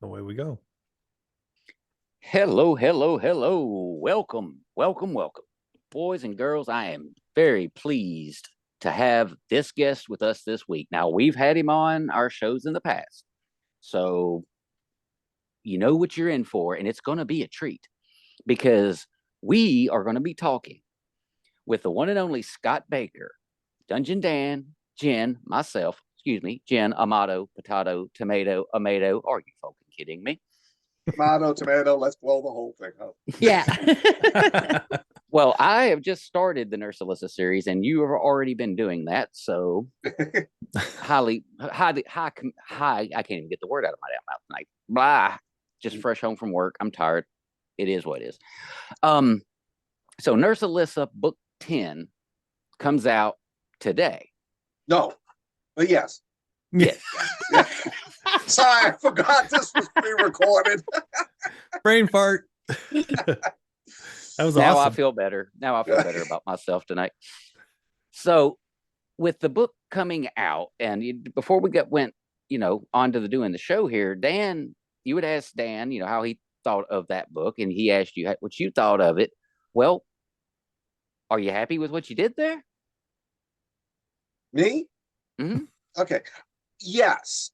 Away we go. Hello, hello, hello. Welcome, welcome, welcome. Boys and girls, I am very pleased to have this guest with us this week. Now, we've had him on our shows in the past, so you know what you're in for, and it's going to be a treat because we are going to be talking with the one and only Scott Baker, Dungeondan, Jen, myself, excuse me, Jen, Amato, Potato, Tomato, Amato. Are you fucking kidding me? Tomato, let's blow the whole thing up. Yeah. Well, I have just started the Nurse Alyssa series, and you have already been doing that. So, high, I can't even get the word out of my mouth tonight. Blah. Just fresh home from work. I'm tired. It is what it is. So Nurse Alyssa book 10 comes out today. No, but yes. Yes. Yeah. Sorry, I forgot this was pre-recorded. Brain fart. That was now awesome. I feel better. Now I feel better about myself tonight. So, with the book coming out, and before we went, on to doing the show here, Dan, you would ask Dan, how he thought of that book, and he asked you what you thought of it. Well, are you happy with what you did there? Me? Mm-hmm. Okay. Yes.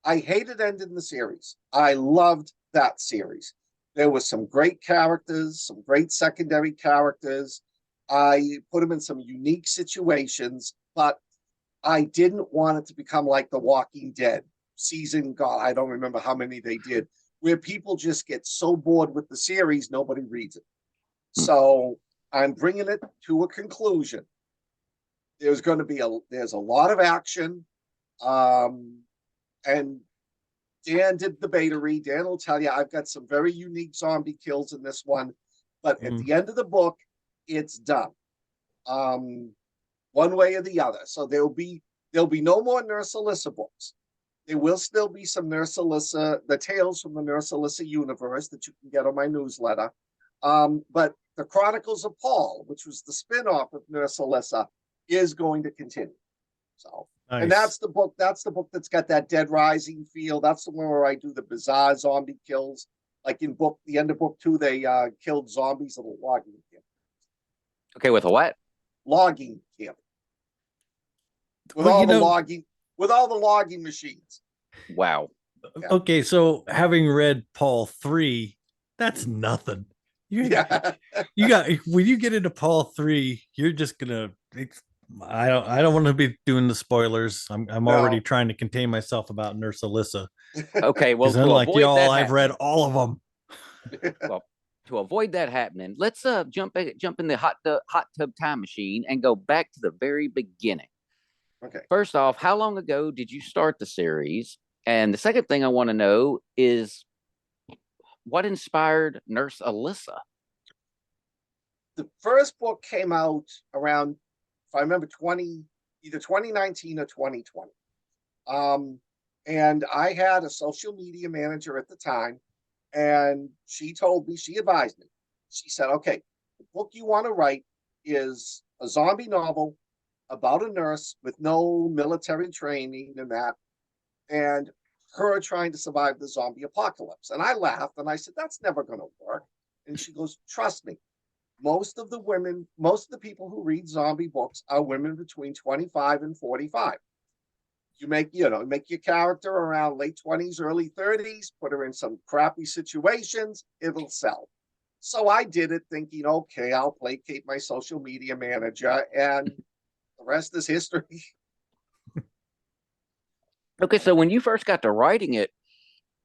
I hated ending the series. I loved that series. There was some great characters, some great secondary characters. I put them in some unique situations, but I didn't want it to become like The Walking Dead season. God, I don't remember how many they did, where people just get so bored with the series, nobody reads it. So I'm bringing it to a conclusion. There's a lot of action. And Dan did the beta read. Dan will tell you I've got some very unique zombie kills in this one, but at the end of the book, it's done. One way or the other. So there'll be no more Nurse Alyssa books. There will still be some Nurse Alyssa, the tales from the Nurse Alyssa universe that you can get on my newsletter. But the Chronicles of Paul, which was the spin-off of Nurse Alyssa, is going to continue. So nice. And that's the book that's got that Dead Rising feel. That's the one where I do the bizarre zombie kills. Like in the end of book 2, they killed zombies at a logging camp. Okay, with a what? Logging camp. With all the logging machines. Wow. Yeah. Okay, so having read Paul 3, that's nothing. You got when you get into Paul 3, you're just gonna. I don't want to be doing the spoilers. I'm already trying to contain myself about Nurse Alyssa. Okay, well, unlike y'all, I've read all of them. Well, to avoid that happening, let's jump in the hot tub time machine and go back to the very beginning. Okay. First off, how long ago did you start the series? And the second thing I want to know is what inspired Nurse Alyssa? The first book came out around, if I remember, either 2019 or 2020. And I had a social media manager at the time, and she advised me. She said, okay, the book you want to write is a zombie novel about a nurse with no military training and that, and her trying to survive the zombie apocalypse. And I laughed and I said, that's never going to work. And she goes, trust me. Most of the people who read zombie books are women between 25 and 45. You make your character around late 20s, early 30s, put her in some crappy situations, it'll sell. So I did it thinking, okay, I'll placate my social media manager, and the rest is history. Okay, so when you first got to writing it,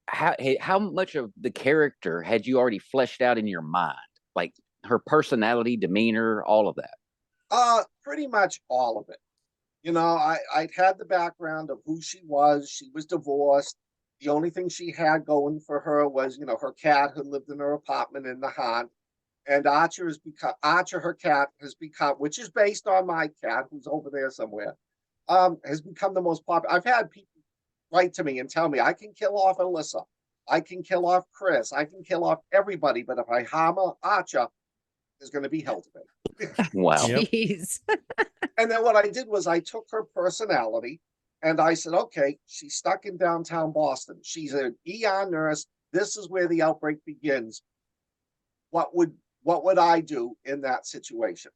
how much of the character had you already fleshed out in your mind? Like her personality, demeanor, all of that? Pretty much all of it. I'd had the background of who she was. She was divorced. The only thing she had going for her was, her cat who lived in her apartment in the haunt. And Archer, her cat, has become, which is based on my cat, who's over there somewhere, has become the most popular. I've had people write to me and tell me, I can kill off Alissa. I can kill off Chris. I can kill off everybody. But if I harm Archer, there's going to be hell to pay. Wow. Jeez. And then what I did was I took her personality And I said, okay, she's stuck in downtown Boston. She's an ER nurse. This is where the outbreak begins. What would I do in that situation?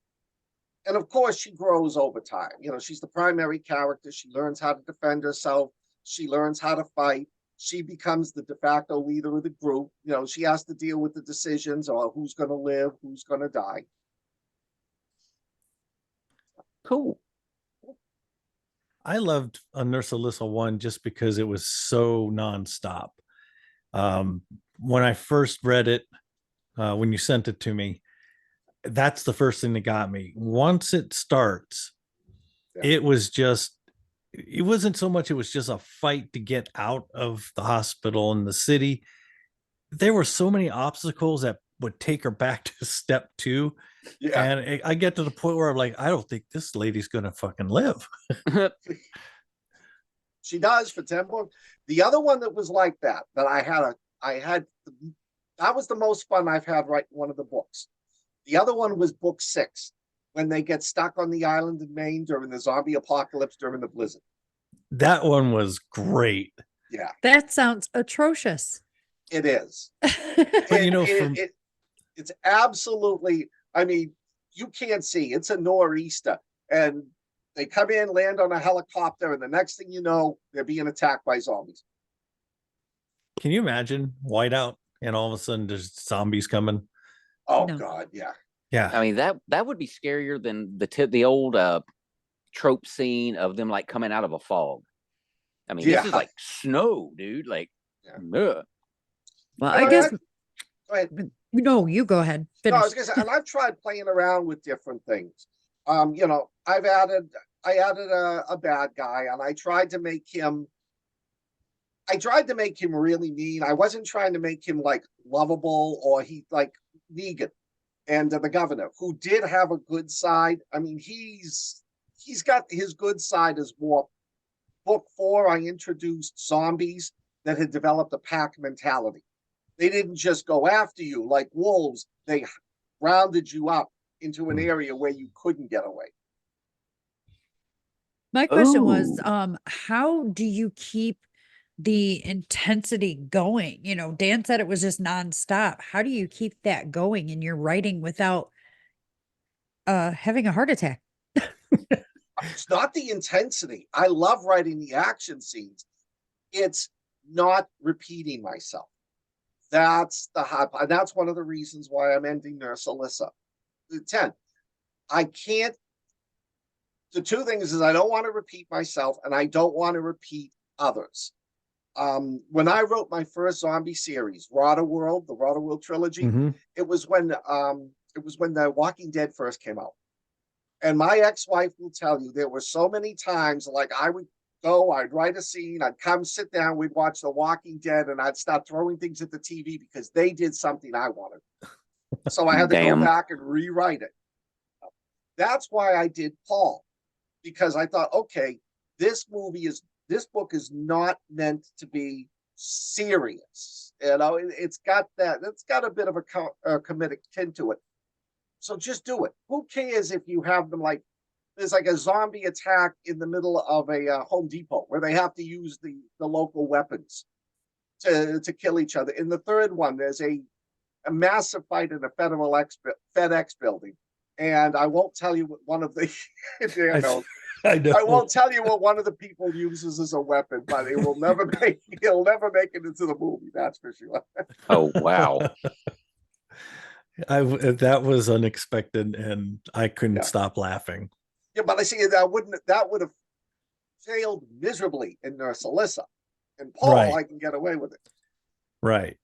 And of course, she grows over time. You know, she's the primary character. She learns how to defend herself. She learns how to fight. She becomes the de facto leader of the group. You know, she has to deal with the decisions or who's going to live, who's going to die. Cool. I loved Nurse Alyssa 1 just because it was so nonstop. When I first read it, when you sent it to me, that's the first thing that got me. Once it starts, it was just, it wasn't so much, it was just a fight to get out of the hospital and the city. There were so many obstacles that would take her back to step 2. Yeah. And I get to the point where I'm like, I don't think this lady's gonna fucking live. She does for 10 books. The other one that was like that that was the most fun I've had writing one of the books. The other one was book 6, when they get stuck on the island in Maine during the zombie apocalypse during the blizzard. That one was great. Yeah. That sounds atrocious. It is. But you know, it's absolutely, I mean, you can't see. It's a nor'easter. And they come in, land on a helicopter, and the next thing you know, they're being attacked by zombies. Can you imagine whiteout and all of a sudden there's zombies coming? Oh No. God, yeah. Yeah. I mean, that would be scarier than the old trope scene of them like coming out of a fog. I mean, this is like snow, dude. Like, Well, But I guess Go ahead. no, you go ahead. No, I Finish. was gonna say, and I've tried playing around with different things. You know, I added a bad guy, and I tried to make him really mean. I wasn't trying to make him like lovable or he like Negan and the governor, who did have a good side. I mean, he's got his good side as more. Book 4, I introduced zombies that had developed a pack mentality. They didn't just go after you like wolves. They rounded you up into an area where you couldn't get away. My question was, Ooh. how do you keep the intensity going? You know, Dan said it was just nonstop. How do you keep that going in your writing without having a heart attack? It's not the intensity. I love writing the action scenes. It's not repeating myself. That's the hard part. That's one of the reasons why I'm ending Nurse Alyssa. 10. I can't. The two things is I don't want to repeat myself and I don't want to repeat others. When I wrote my first zombie series, the World trilogy, Mhm. it was when The Walking Dead first came out. And my ex-wife will tell you there were so many times like I would go, I'd write a scene, I'd come sit down, we'd watch The Walking Dead, and I'd start throwing things at the TV because they did something I wanted. So I had to go back and rewrite it. That's why I did Paul, because I thought, okay, this book is not meant to be serious. You know, it's got a bit of a comedic tint to it. So just do it. Who cares if you have them like, there's like a zombie attack in the middle of a Home Depot where they have to use the local weapons to kill each other. In the third one, there's a massive fight in a FedEx building. And I won't tell you what one of the, I know. I won't tell you what one of the people uses as a weapon, but he'll never make it into the movie. That's for sure. oh wow. That was unexpected and I couldn't stop laughing. Yeah, but I see that would have failed miserably in Nurse Alyssa. And Paul, Right. I can get away with it. Right.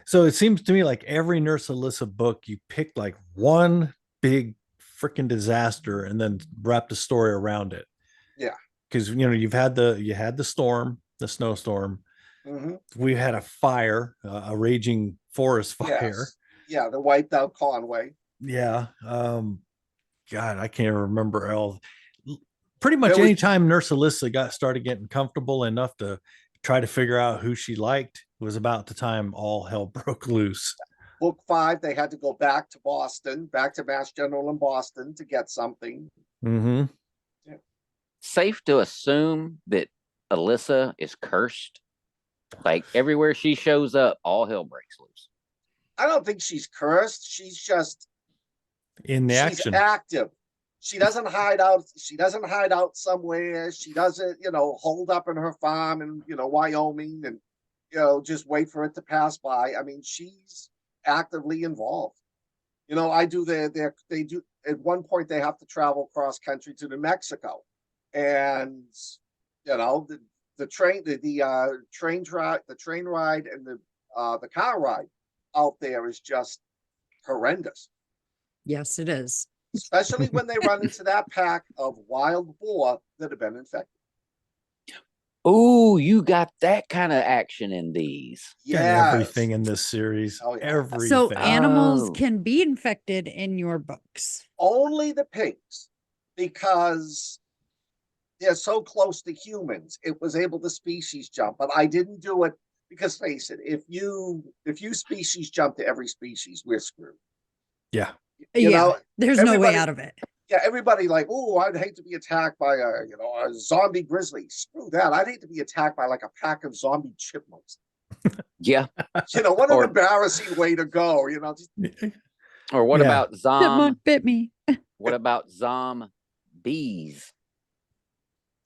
So it seems to me like every Nurse Alyssa book, you pick like one big freaking disaster and then wrap the story around it. Yeah. Because you had the storm, the snowstorm. Mm-hmm. We had a fire, a raging forest fire. Yes. Yeah, the wiped out Conway. Yeah. God, I can't remember all. Pretty much anytime Nurse Alyssa started getting comfortable enough to try to figure out who she liked was about the time all hell broke loose. Book 5, they had to go back to Boston, back to Mass General in Boston to get something. Mm-hmm. Yeah. safe to assume that Alissa is cursed? Like everywhere she shows up, all hell breaks loose. I don't think she's cursed. She's just In the she's action. active. She doesn't hide out. She doesn't hide out somewhere. She doesn't, hold up in her farm in, Wyoming and, just wait for it to pass by. I mean, she's actively involved. I do they do at one point they have to travel cross country to New Mexico, and the train ride and the car ride out there is just horrendous. Yes, it is. Especially when they run into that pack of wild boar that have been infected. Oh, you got that kind of action in these. Got Yeah, everything in this series. Oh, yeah. Everything. So animals Oh. can be infected in your books. only the pigs, because they're so close to humans. It was able to species jump, but I didn't do it because, face it, if you species jump to every species, we're screwed. Yeah. There's no way everybody- out of it. Yeah, everybody like, oh, I'd hate to be attacked by a zombie grizzly. Screw that. I'd hate to be attacked by like a pack of zombie chipmunks. Yeah. What an Or- embarrassing way to go. Or what Yeah. about Chipmunk bit me. what about bees?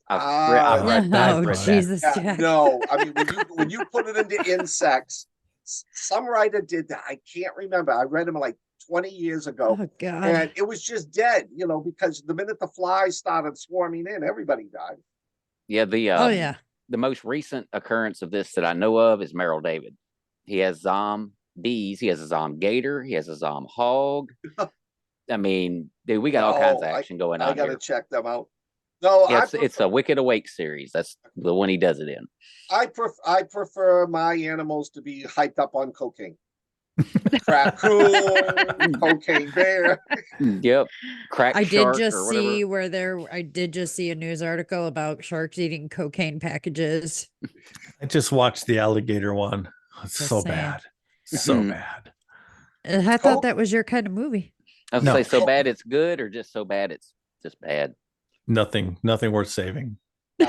Ah, I've read that. Oh, I've read that. Jesus, Yeah, Jack. no, I mean when you put it into insects, some writer did that. I can't remember. I read them like 20 years ago, Oh, God. and it was just dead. Because the minute the flies started swarming in, everybody died. Yeah, Oh, yeah. the most recent occurrence of this that I know of is Merrill David. He has bees, he has a gator, he has a hog. I mean, dude, we got all kinds of action going I on gotta here. check them out. No, Yeah, it's a Wicked Awake series. That's the one he does it in. I prefer my animals to be hyped up on cocaine. Raccoon, cocaine bear. Yep. Crack I did shark just or whatever. see I did just see a news article about sharks eating cocaine packages. I just watched the alligator one. It's Just so saying. bad. So Mhm. bad. I thought that was your kind of movie. I was No. gonna say so bad it's good, or just so bad it's just bad. Nothing worth saving.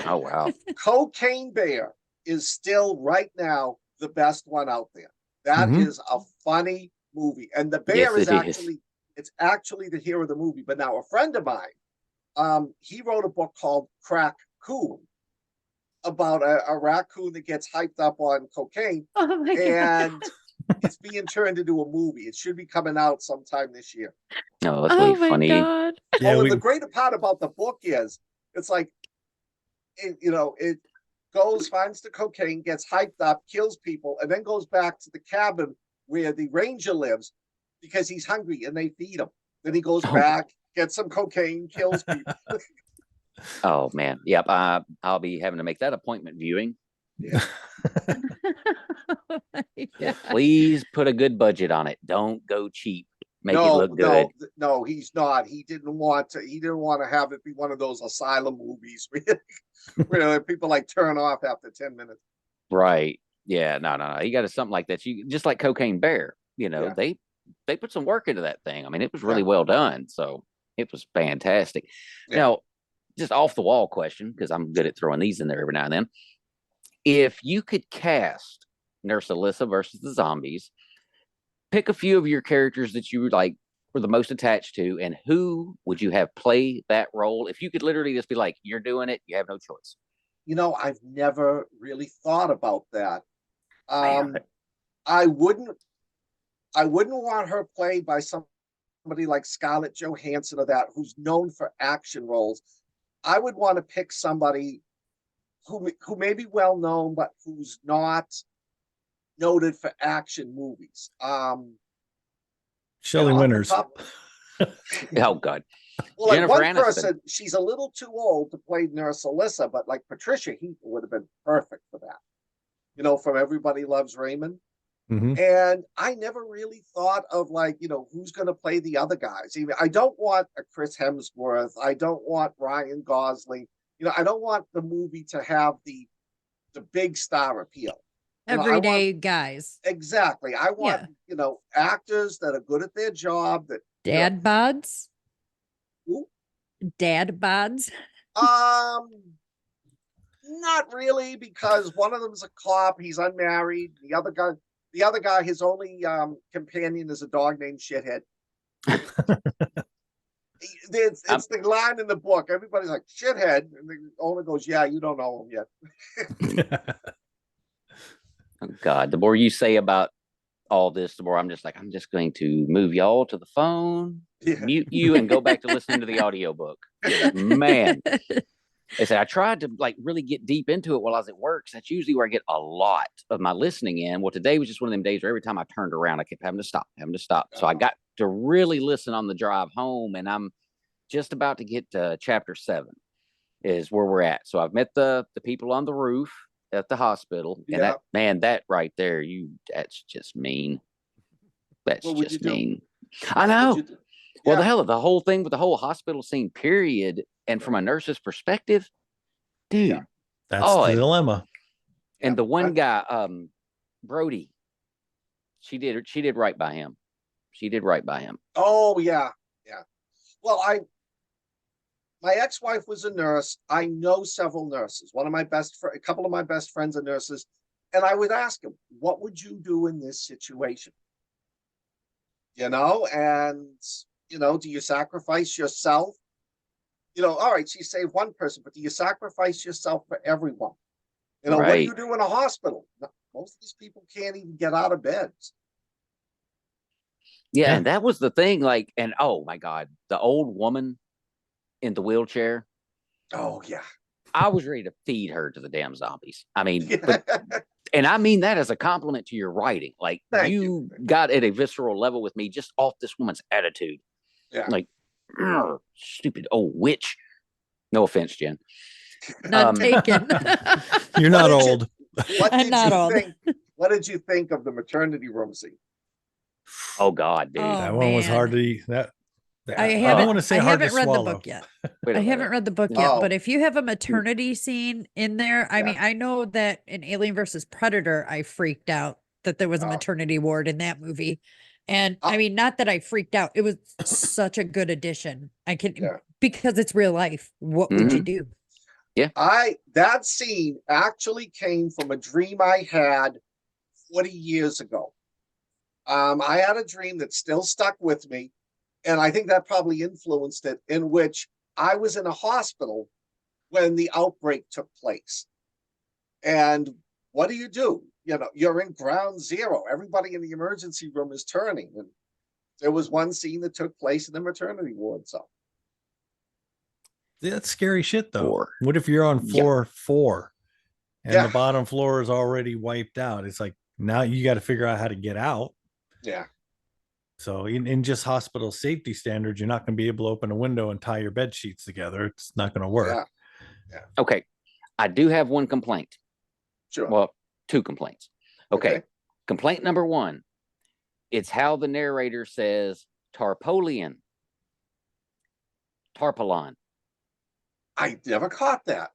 Oh wow. Cocaine Bear is still right now the best one out there. That Mhm. is a funny movie, and the bear Yes, it is. it's actually the hero of the movie. But now a friend of mine, he wrote a book called Crack Coon about a raccoon that gets hyped up on cocaine, Oh, my and it's being turned into a movie. It should be coming out sometime this year. No, that's Oh, really my funny. God. Yeah, and we the greater part about the book is it's like it goes, finds the cocaine, gets hyped up, kills people, and then goes back to the cabin where the ranger lives because he's hungry and they feed him. Then he goes Oh. back, gets some cocaine, kills people. Oh man. Yep. I'll be having to make that appointment viewing. Yeah. Please put a good budget on it. Don't go cheap. Make it look good. No, he's not. He didn't want to have it be one of those asylum movies where people like turn off after 10 minutes. Right. Yeah. No. You got to something like that. You just like Cocaine Bear. Yeah. They put some work into that thing. I mean, it was really Yeah. well done. So it was fantastic. Yeah. Now, just off the wall question, because I'm good at throwing these in there every now and then. If you could cast Nurse Alissa versus the zombies, pick a few of your characters that you like were the most attached to, and who would you have play that role? If you could literally just be like, you're doing it, you have no choice. I've never really thought about that. Man. I wouldn't want her played by somebody like Scarlett Johansson or that, who's known for action roles. I would want to pick somebody who may be well known, but who's not noted for action movies. Shelley off the Winters. top- Oh God. Well, like Jennifer one Aniston. person, she's a little too old to play Nurse Alissa, but like Patricia Heath would have been perfect for that. From Everybody Loves Raymond. Mhm. And I never really thought of who's going to play the other guys. Even I don't want a Chris Hemsworth. I don't want Ryan Gosling. I don't want the movie to have the big star appeal. Everyday guys. Exactly. I want, actors that are good at their job. That Dad bods. Who? Dad bods. Not really, because one of them is a cop. He's unmarried. The other guy, his only companion is a dog named Shithead. It's the line in the book. Everybody's like, Shithead. And the owner goes, yeah, you don't know him yet. Oh, God, the more you say about all this, the more I'm just going to move y'all to the phone, mute you, and go back to listening to the audiobook. Man. I say I tried to like really get deep into it while I was at work. So that's usually where I get a lot of my listening in. Well, today was just one of them days where every time I turned around, I kept having to stop. So I got to really listen on the drive home, and I'm just about to get to chapter 7 is where we're at. So I've met the people on the roof at the hospital, and that right there, that's just mean. That's just mean. I know. Well, the whole thing with the whole hospital scene, period. And from a nurse's perspective, dude, that's the dilemma. And the one guy, Brody, she did right by him. She did right by him. Oh yeah. Well, my ex-wife was a nurse. I know several nurses. A couple of my best friends are nurses, and I would ask them, "What would you do in this situation?" And do you sacrifice yourself? All right, she saved one person, but do you sacrifice yourself for everyone? What do you do in a hospital? Most of these people can't even get out of beds. Yeah, and that was the thing. Like, and oh my God, the old woman in the wheelchair. Oh yeah. I was ready to feed her to the damn zombies. I mean, and I mean that as a compliment to your writing. Like you got at a visceral level with me just off this woman's attitude. Yeah. Like, stupid old witch. No offense, Jen. None taken. You're not old. What did you think of the maternity room scene? Oh God, dude. That one was hard to I haven't read the book yet. I haven't read the book yet, but if you have a maternity scene in there, I mean, I know that in Alien versus Predator, I freaked out that there was a maternity ward in that movie. And I mean, not that I freaked out. It was such a good addition. Because it's real life. What would you do? Yeah. That scene actually came from a dream I had 40 years ago. I had a dream that still stuck with me. And I think that probably influenced it, in which I was in a hospital when the outbreak took place. And what do? You're in ground zero. Everybody in the emergency room is turning. And there was one scene that took place in the maternity ward. So that's scary shit, though. What if you're on floor 4 and the bottom floor is already wiped out? It's like, now you got to figure out how to get out. Yeah. So in just hospital safety standards, you're not going to be able to open a window and tie your bed sheets together. It's not going to work. Yeah. Okay. I do have one complaint. Sure. Well, 2 complaints. Okay. Complaint number 1. It's how the narrator says Tarpaulin. I never caught that.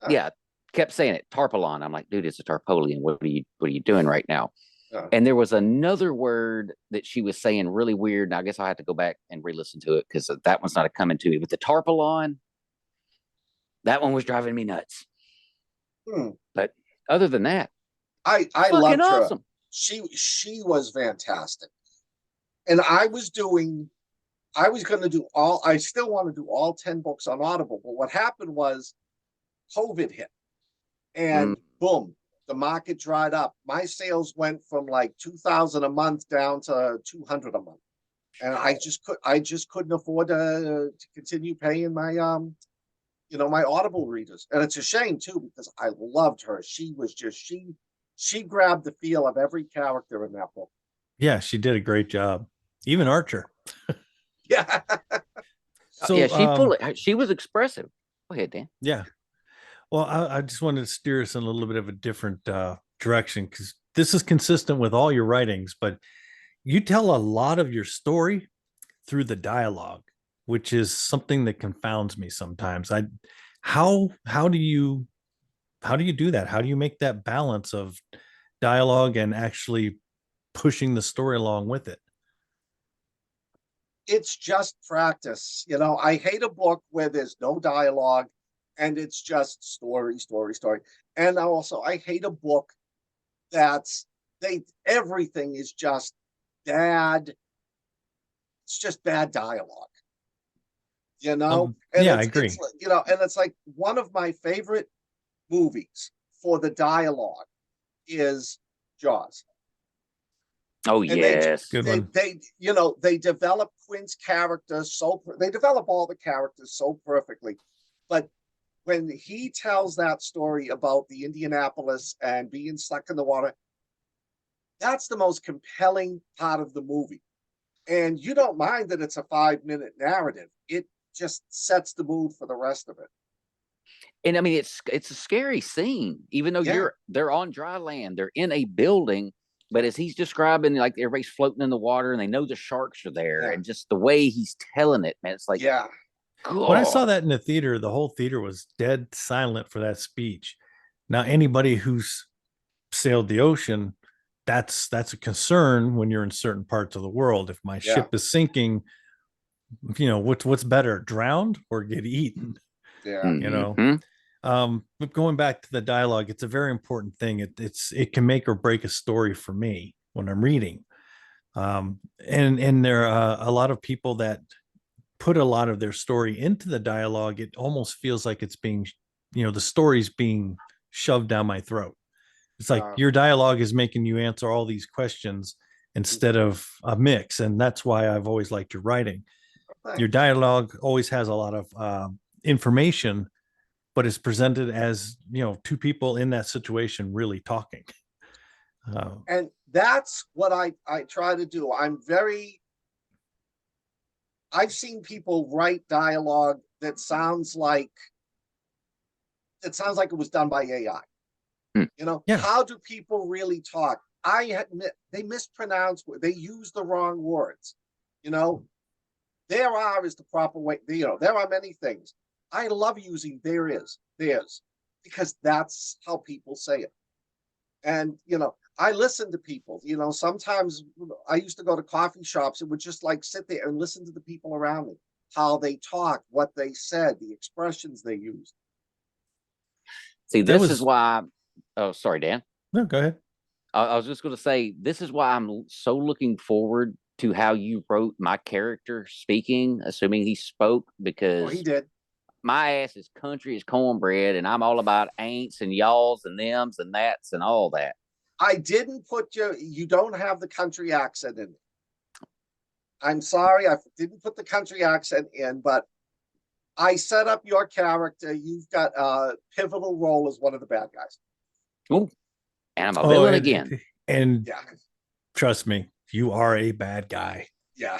Yeah. Kept saying it. Tarpaulin. I'm like, dude, it's a Tarpaulin. What are you doing right now? And there was another word that she was saying really weird. And I guess I'll have to go back and re-listen to it because that one's not coming to me. But the Tarpaulin, that one was driving me nuts. But other than that, I loved her. Awesome. She was fantastic. And I still want to do all 10 books on Audible. But what happened was COVID hit. And boom. The market dried up. My sales went from like 2,000 a month down to 200 a month, and I just couldn't afford to continue paying my my Audible readers. And it's a shame too, because I loved her. She was just she grabbed the feel of every character in that book. Yeah, she did a great job. Even Archer. Yeah. So she was expressive. Go ahead, Dan. Yeah. Well, I just wanted to steer us in a little bit of a different direction, because this is consistent with all your writings, but you tell a lot of your story through the dialogue, which is something that confounds me sometimes. How do you do that? How do you make that balance of dialogue and actually pushing the story along with it? It's just practice. I hate a book where there's no dialogue. and it's just story, story, story. And also, I hate a book that's everything is just bad. It's just bad dialogue, you know. And yeah, I agree. It's you know, and it's like one of my favorite movies for the dialogue is Jaws. Oh And yes, Good one. they you know, they develop Quint's character they develop all the characters so perfectly. But when he tells that story about the Indianapolis and being stuck in the water, that's the most compelling part of the movie. And you don't mind that it's a 5-minute narrative. It just sets the mood for the rest of it. and I mean it's a scary scene, even though Yeah. they're on dry land, they're in a building. But as he's describing, like everybody's floating in the water and they know the sharks are there, Yeah. and just the way he's telling it, man, it's like, Yeah. When I saw God. that in the theater, the whole theater was dead silent for that speech. Now, anybody who's sailed the ocean, that's a concern when you're in certain parts of the world. If my Yeah. ship is sinking, what's better, drowned or get eaten? Yeah. You know. Mhm. But going back to the dialogue, it's a very important thing. It can make or break a story for me when I'm reading. And there are a lot of people that put a lot of their story into the dialogue. It almost feels like it's being, the story's being shoved down my throat. It's like your dialogue is making you answer all these questions instead of a mix. And that's why I've always liked your writing. Your dialogue always has a lot of information, but it's presented as, two people in that situation really talking. And that's what I try to do. I've seen people write dialogue that sounds like it was done by AI. Yeah. How do people really talk? They mispronounce, they use the wrong words. There are is the proper way. There are many things. I love using there's, because that's how people say it. And, I listen to people, sometimes I used to go to coffee shops and would just like sit there and listen to the people around me, how they talk, what they said, the expressions they used. See, this is why. Oh, sorry, Dan. No, go ahead. I was just going to say, this is why I'm so looking forward to how you wrote my character speaking, assuming he spoke, because he did. My ass is country as cornbread, and I'm all about ain'ts and y'alls and thems and that's and all that. I didn't put you don't have the country accent in it. I'm sorry, I didn't put the country accent in, but I set up your character. You've got a pivotal role as one of the bad guys. Ooh, and I'm a villain again. And trust me, you are a bad guy. Yeah.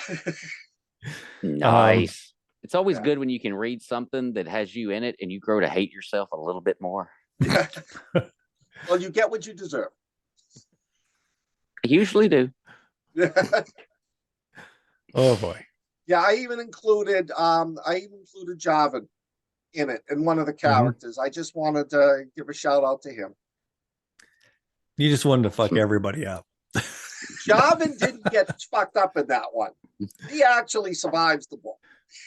Nice. It's always good when you can read something that has you in it and you grow to hate yourself a little bit more. Well, you get what you deserve. I usually do. Oh boy. Yeah, I even included Javin in it, in one of the characters. I just wanted to give a shout out to him. You just wanted to fuck everybody up. Javin didn't get fucked up in that one. He actually survives the book.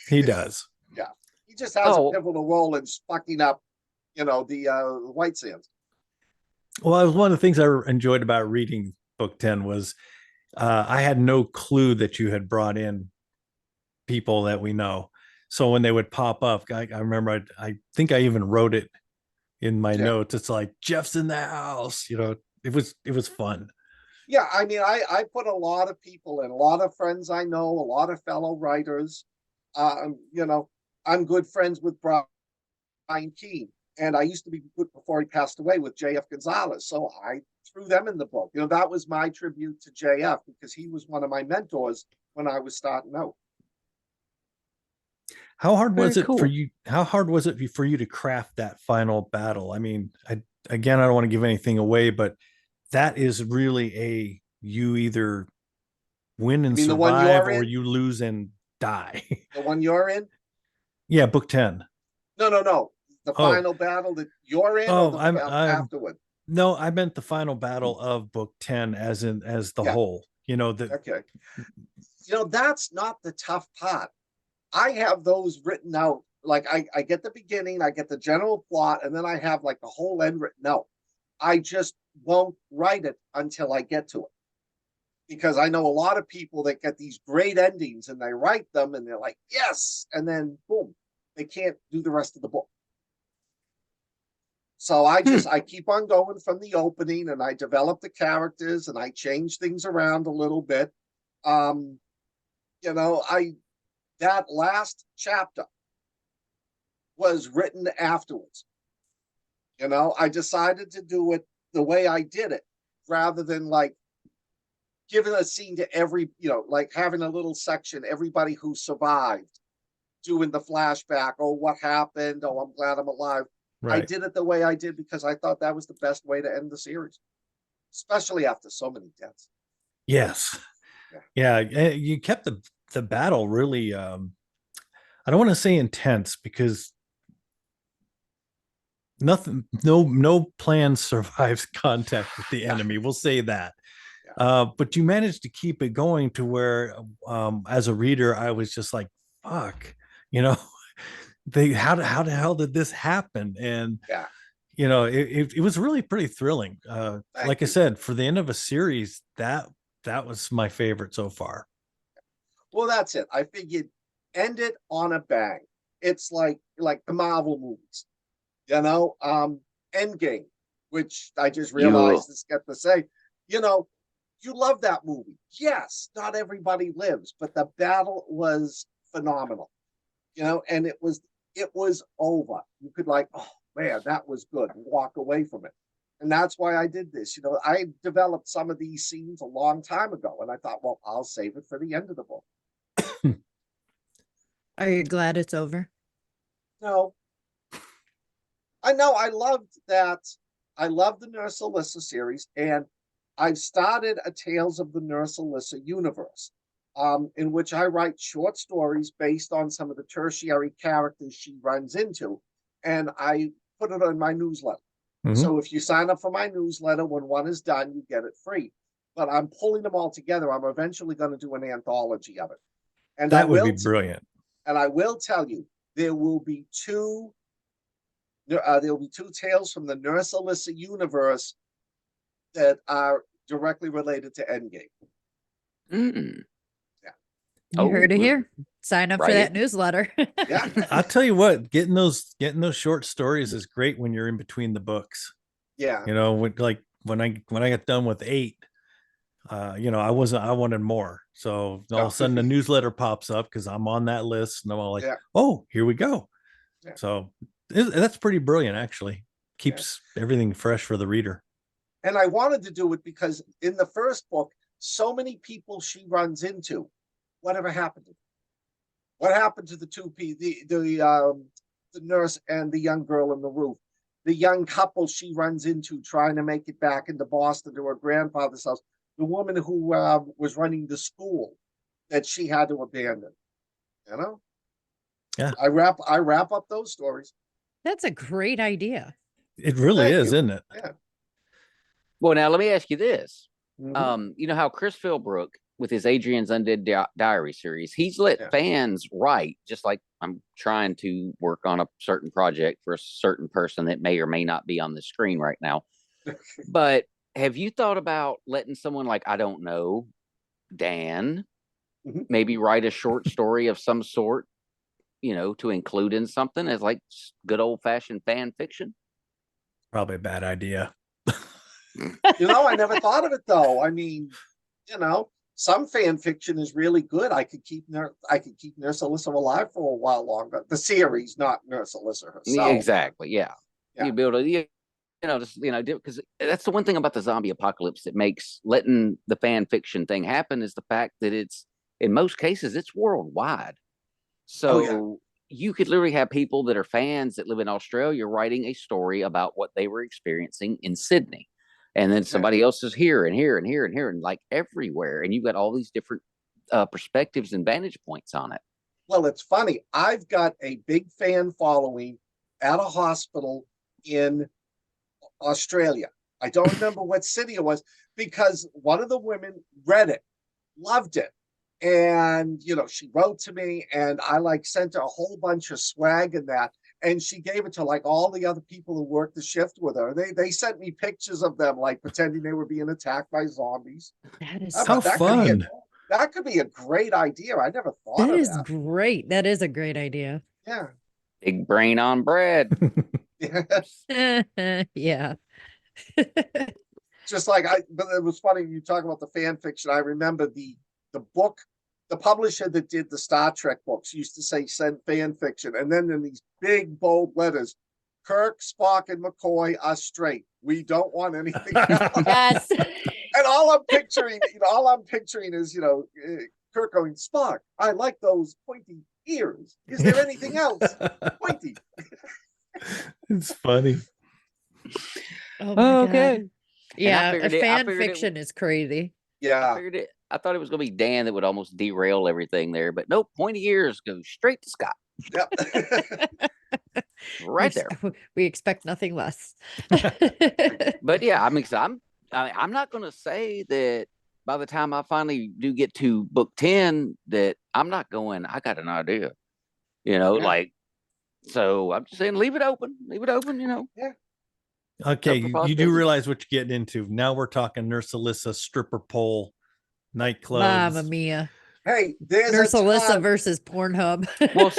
He does. Yeah. He just has a pivotal role in fucking up, the White Sands. Well, it was one of the things I enjoyed about reading book 10 was I had no clue that you had brought in people that we know. So when they would pop up, I remember I think I even wrote it in my notes. It's like, Jeff's in the house. It was fun. Yeah, I mean, I put a lot of people in, a lot of friends I know, a lot of fellow writers. I'm good friends with Brian Keene, and I used to be good before he passed away with J.F. Gonzalez. So I threw them in the book. That was my tribute to J.F. because he was one of my mentors when I was starting out. How hard was it for you? How hard was it for you to craft that final battle? I mean, I don't want to give anything away, but that is really you either win and survive or you lose and die. The one you're in? Yeah, book 10. No. The final battle that you're in afterward? No, I meant the final battle of book 10 as the whole. Okay. That's not the tough part. I have those written out like I get the beginning, I get the general plot, and then I have like the whole end written. No, I just won't write it until I get to it. Because I know a lot of people that get these great endings and they write them and they're like, yes, and then boom, they can't do the rest of the book. So I keep on going from the opening, and I develop the characters and I change things around a little bit. You know, that last chapter was written afterwards. You know, I decided to do it the way I did it, rather than like giving a scene to every, you know, like having a little section, everybody who survived, doing the flashback. Oh, what happened? Oh, I'm glad I'm alive. Right. I did it the way I did because I thought that was the best way to end the series, especially after so many deaths. Yes. Yeah. You kept the battle really, I don't want to say intense, because no plan survives contact with the enemy. We'll say that. But you managed to keep it going to where, as a reader, I was just like, fuck, you know, how the hell did this happen? And, you know, it was really pretty thrilling. Like I said, for the end of a series, that was my favorite so far. Well, that's it. I figured end it on a bang. It's like the Marvel movies, you know, Endgame, which I just realized is got to say, you know, you love that movie. Yes, not everybody lives, but the battle was phenomenal, you know, and it was over. You could like, oh man, that was good, and walk away from it. And that's why I did this. You know, I developed some of these scenes a long time ago, and I thought, well, I'll save it for the end of the book. Are you glad it's over? No. I know I loved that. I love the Nurse Alissa series, and I've started a Tales of the Nurse Alissa universe, in which I write short stories based on some of the tertiary characters she runs into, and I put it on my newsletter. So if you sign up for my newsletter, when one is done, you get it free. But I'm pulling them all together. I'm eventually going to do an anthology of it. And that would be brilliant. And I will tell you, there will be two tales from the Nurse Alissa universe that are directly related to Endgame. You heard it here. Sign up for that newsletter. Yeah. I'll tell you what, getting those short stories is great when you're in between the books. Yeah. You know, when I got done with 8, you know, I wanted more. So all of a sudden the newsletter pops up because I'm on that list, and I'm all like, oh, here we go. So that's pretty brilliant, actually. Keeps everything fresh for the reader. And I wanted to do it because in the first book, so many people she runs into, whatever happened to them? What happened to the two the nurse and the young girl in the roof? The young couple she runs into trying to make it back into Boston to her grandfather's house. The woman who was running the school that she had to abandon. You know? Yeah. I wrap up those stories. That's a great idea. It really is, isn't it? Yeah. Well, now let me ask you this. You know how Chris Philbrook, with his Adrian's Undead Diary series, he's let fans write, just like I'm trying to work on a certain project for a certain person that may or may not be on the screen right now. But have you thought about letting someone like, I don't know, Dan, maybe write a short story of some sort, you know, to include in something as like good old fashioned fan fiction? Probably a bad idea. You know, I never thought of it though. I mean, you know, some fan fiction is really good. I could keep Nurse Alissa alive for a while longer. The series, not Nurse Alissa herself. Exactly. Yeah. You build a, because that's the one thing about the zombie apocalypse that makes letting the fan fiction thing happen is the fact that it's, in most cases, it's worldwide. So you could literally have people that are fans that live in Australia writing a story about what they were experiencing in Sydney. And then somebody else is here and here and here and here and like everywhere. And you've got all these different perspectives and vantage points on it. Well, it's funny. I've got a big fan following at a hospital in Australia. I don't remember what city it was, because one of the women read it, loved it. And, she wrote to me, and I like sent her a whole bunch of swag and that. And she gave it to like all the other people who worked the shift with her. They sent me pictures of them like pretending they were being attacked by zombies. That is How fun. That could be a great idea. I never thought that of is that. great. That is a great idea. Yeah. Big brain on Brad. Yeah. Just like but it was funny you talk about the fan fiction. I remember the book, the publisher that did the Star Trek books used to say send fan fiction, and then in these big bold letters, Kirk, Spock, and McCoy are straight. We don't want anything else. Yes. And all I'm picturing is Kirk going, Spock, I like those pointy ears. Is there anything else? Pointy. It's funny. Oh my Okay. God. Yeah, figured fan fiction is crazy. Yeah. I thought it was going to be Dan that would almost derail everything there, but nope, pointy ears go straight to Scott. Yep. Right there. We expect nothing less. But yeah, I'm not going to say that by the time I finally do get to book 10 that I'm not going, I got an idea, like, so I'm just saying, leave it open, Yeah. Okay, you do realize what you're getting into. Now we're talking Nurse Alissa stripper pole nightclubs. Mamma mia. Hey, there's Nurse Alissa versus Pornhub. Well,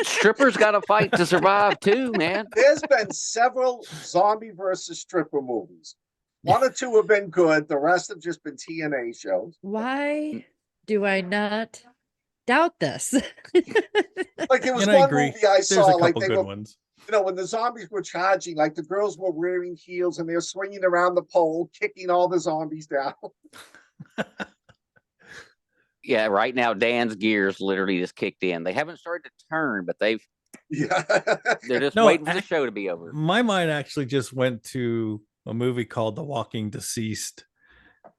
strippers got to fight to survive too, man. There's been several zombie versus stripper movies. One or two have been good. The rest have just been TNA shows. Why do I not doubt this? Like there was And I one agree. movie I There's saw, a like couple they good were, ones. when the zombies were charging, like the girls were wearing heels and they're swinging around the pole, kicking all the zombies down. Yeah, right now Dan's gears literally just kicked in. They haven't started to turn, but they're just waiting for the show to be over. My mind actually just went to a movie called The Walking Deceased.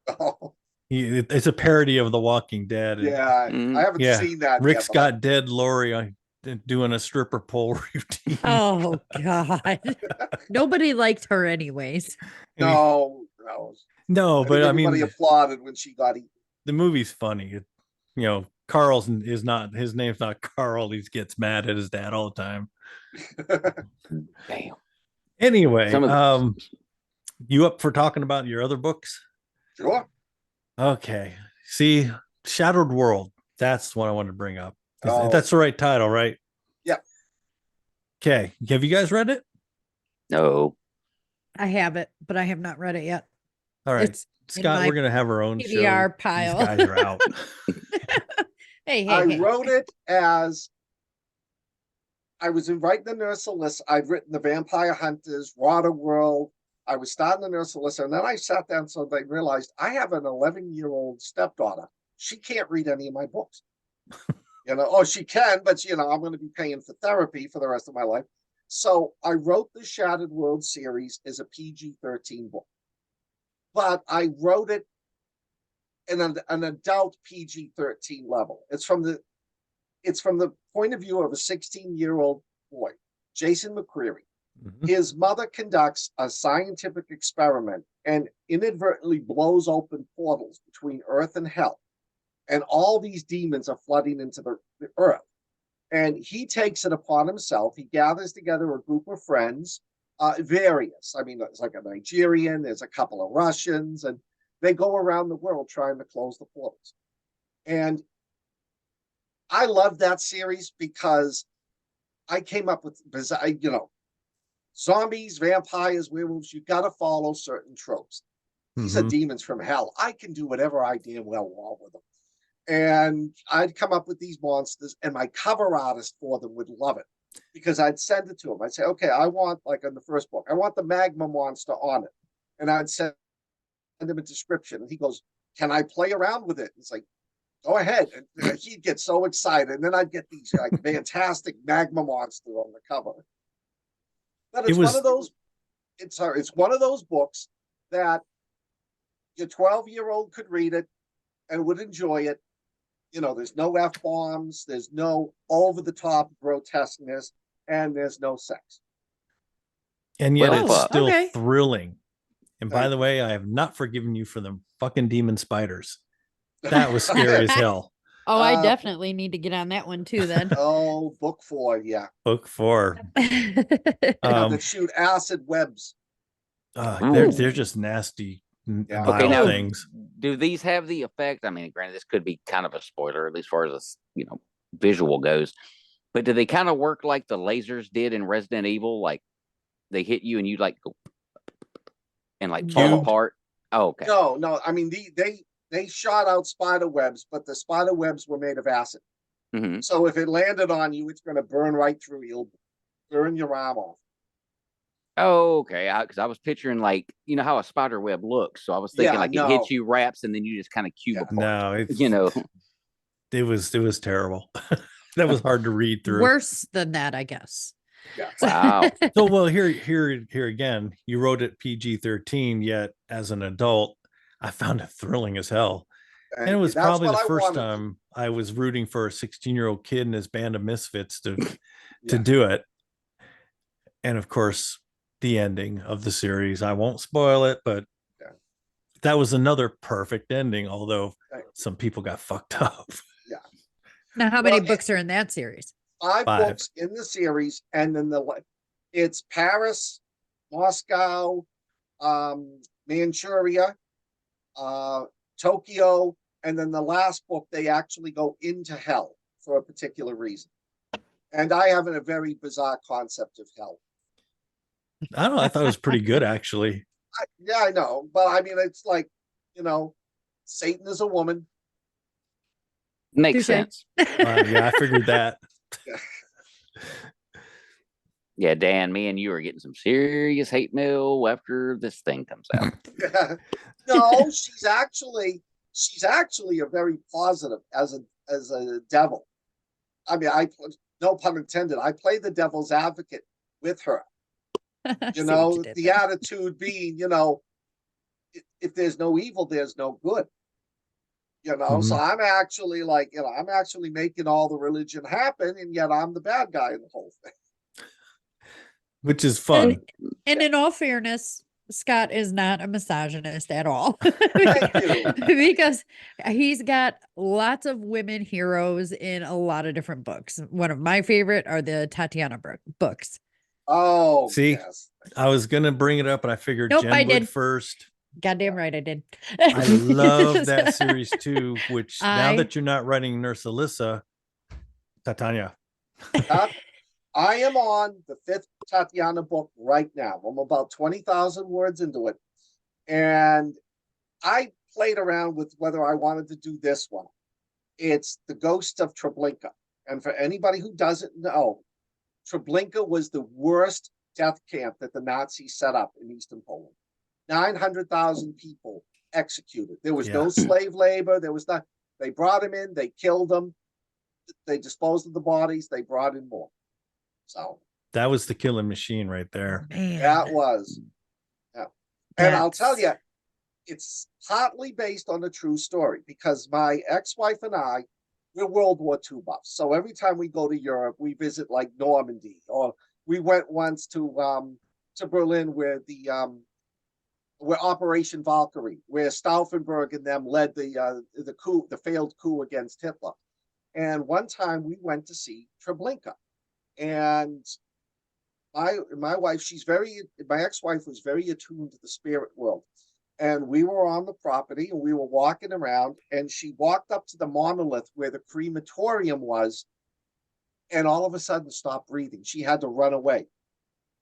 Oh. It's a parody of The Walking Dead. Yeah, I haven't seen that. Rick's got dead Lori doing a stripper pole routine. Oh God. Nobody liked her anyways. No, but I mean, everybody applauded when she got eaten. The movie's funny. Carl's is not, his name's not Carl. He gets mad at his dad all the time. Damn. Anyway, you up for talking about your other books? Sure. Okay. See, Shattered World. That's what I wanted to bring up. That's the right title, right? Yeah. Okay. Have you guys read it? No. I have it, but I have not read it yet. All right. It's Scott, we're going to have our own PBR show. pile. These guys are out. Hey, I wrote it as I was writing the Nurse Alissa. I'd written the Vampire Hunters, Water World. I was starting the Nurse Alissa, and then I sat down so they realized I have an 11-year-old stepdaughter. She can't read any of my books. She can, but I'm going to be paying for therapy for the rest of my life. So I wrote the Shattered World series as a PG-13 book, but I wrote it in an adult PG-13 level. It's from the point of view of a 16-year-old boy, Jason McCreary. Mm-hmm. His mother conducts a scientific experiment and inadvertently blows open portals between Earth and Hell. And all these demons are flooding into the Earth. And he takes it upon himself. He gathers together a group of friends, various. I mean, there's like a Nigerian, there's a couple of Russians, and they go around the world trying to close the portals. And I love that series because I came up with, zombies, vampires, werewolves, you got to follow certain tropes. These are demons from hell. I can do whatever I damn well want with them. And I'd come up with these monsters, and my cover artist for them would love it because I'd send it to him. I'd say, okay, I want, like in the first book, I want the magma monster on it. And I'd send him a description. And he goes, can I play around with it? It's like, go ahead. And he'd get so excited. And then I'd get these like fantastic magma monster on the cover. But it's one of those, it's one of those books that your 12-year-old could read it and would enjoy it. There's no F-bombs, there's no over-the-top grotesqueness, and there's no sex. And yet it's still thrilling. And by the way, I have not forgiven you for the fucking demon spiders. That was scary as hell. Oh, I Uh, definitely need to get on that one too then. Oh, book 4, yeah. Book 4. That shoot acid webs. They're Ooh. just nasty, Yeah. Okay, vile now things. do these have the effect? I mean, granted, this could be kind of a spoiler, at least as far as this, visual goes. But do they kind of work like the lasers did in Resident Evil? Like they hit you and you like go and like fall No. apart? Oh, okay. No. I mean, they shot out spider webs, but the spider webs were made of acid. Mhm. So if it landed on you, it's going to burn right through you. It'll burn your arm off. Oh, okay. Because I was picturing like how a spider web looks. So I was thinking Yeah, like it no. hits you, wraps, and then you just kind of cube Yeah. apart. No, it's You know. it was terrible. That was hard to read through. Worse than that, I guess. Yeah. Wow. So well, here again, you wrote it PG-13, yet as an adult, I found it thrilling as hell. And it was that's probably what the I first wanted. time I was rooting for a 16-year-old kid and his band of misfits to Yeah. do it. And of course, the ending of the series. I won't spoil it, but Yeah. that was another perfect ending, although Right. some people got fucked up. Yeah. Now, how many Well, books are in that series? 5 5. books in the series, and then it's Paris, Moscow, Manchuria, Tokyo, and then the last book they actually go into hell for a particular reason. And I have a very bizarre concept of hell. I don't know. I thought it was pretty good, actually. Yeah, I know, but I mean, it's like Satan is a woman. Makes Touché. sense. Yeah, I figured that. Yeah, Dan, me and you are getting some serious hate mail after this thing comes out. No, she's actually a very positive as a devil. I mean, no pun intended. I play the devil's advocate with her. The attitude being, if there's no evil, there's no good. So I'm actually I'm actually making all the religion happen, and yet I'm the bad guy in the whole thing. Which is fun. And in all fairness, Scott is not a misogynist at all. Thank you. Because he's got lots of women heroes in a lot of different books. One of my favorite are the Tatiana books. Oh, See, yes. I was gonna bring it up, and I figured Nope, Jen I would did. first. Goddamn right I did. I love that series too, which now I- that you're not writing Nurse Alissa, Titania. I am on the 5th Tatiana book right now. I'm about 20,000 words into it. And I played around with whether I wanted to do this one. It's The Ghost of Treblinka. And for anybody who doesn't know, Treblinka was the worst death camp that the Nazis set up in Eastern Poland. 900,000 people executed. There was no slave labor. There was not. They brought them in. They killed them. They disposed of the bodies. They brought in more. So that was the killing machine right there. Man. That was. Yeah. And I'll tell you, it's partly based on a true story because my ex-wife and I, we're World War II buffs. So every time we go to Europe, we visit like Normandy, or we went once to Berlin where where Operation Valkyrie, where Stauffenberg and them led the coup, the failed coup against Hitler. And one time we went to see Treblinka. And my wife, my ex-wife was very attuned to the spirit world. And we were on the property and we were walking around, and she walked up to the monolith where the crematorium was, and all of a sudden stopped breathing. She had to run away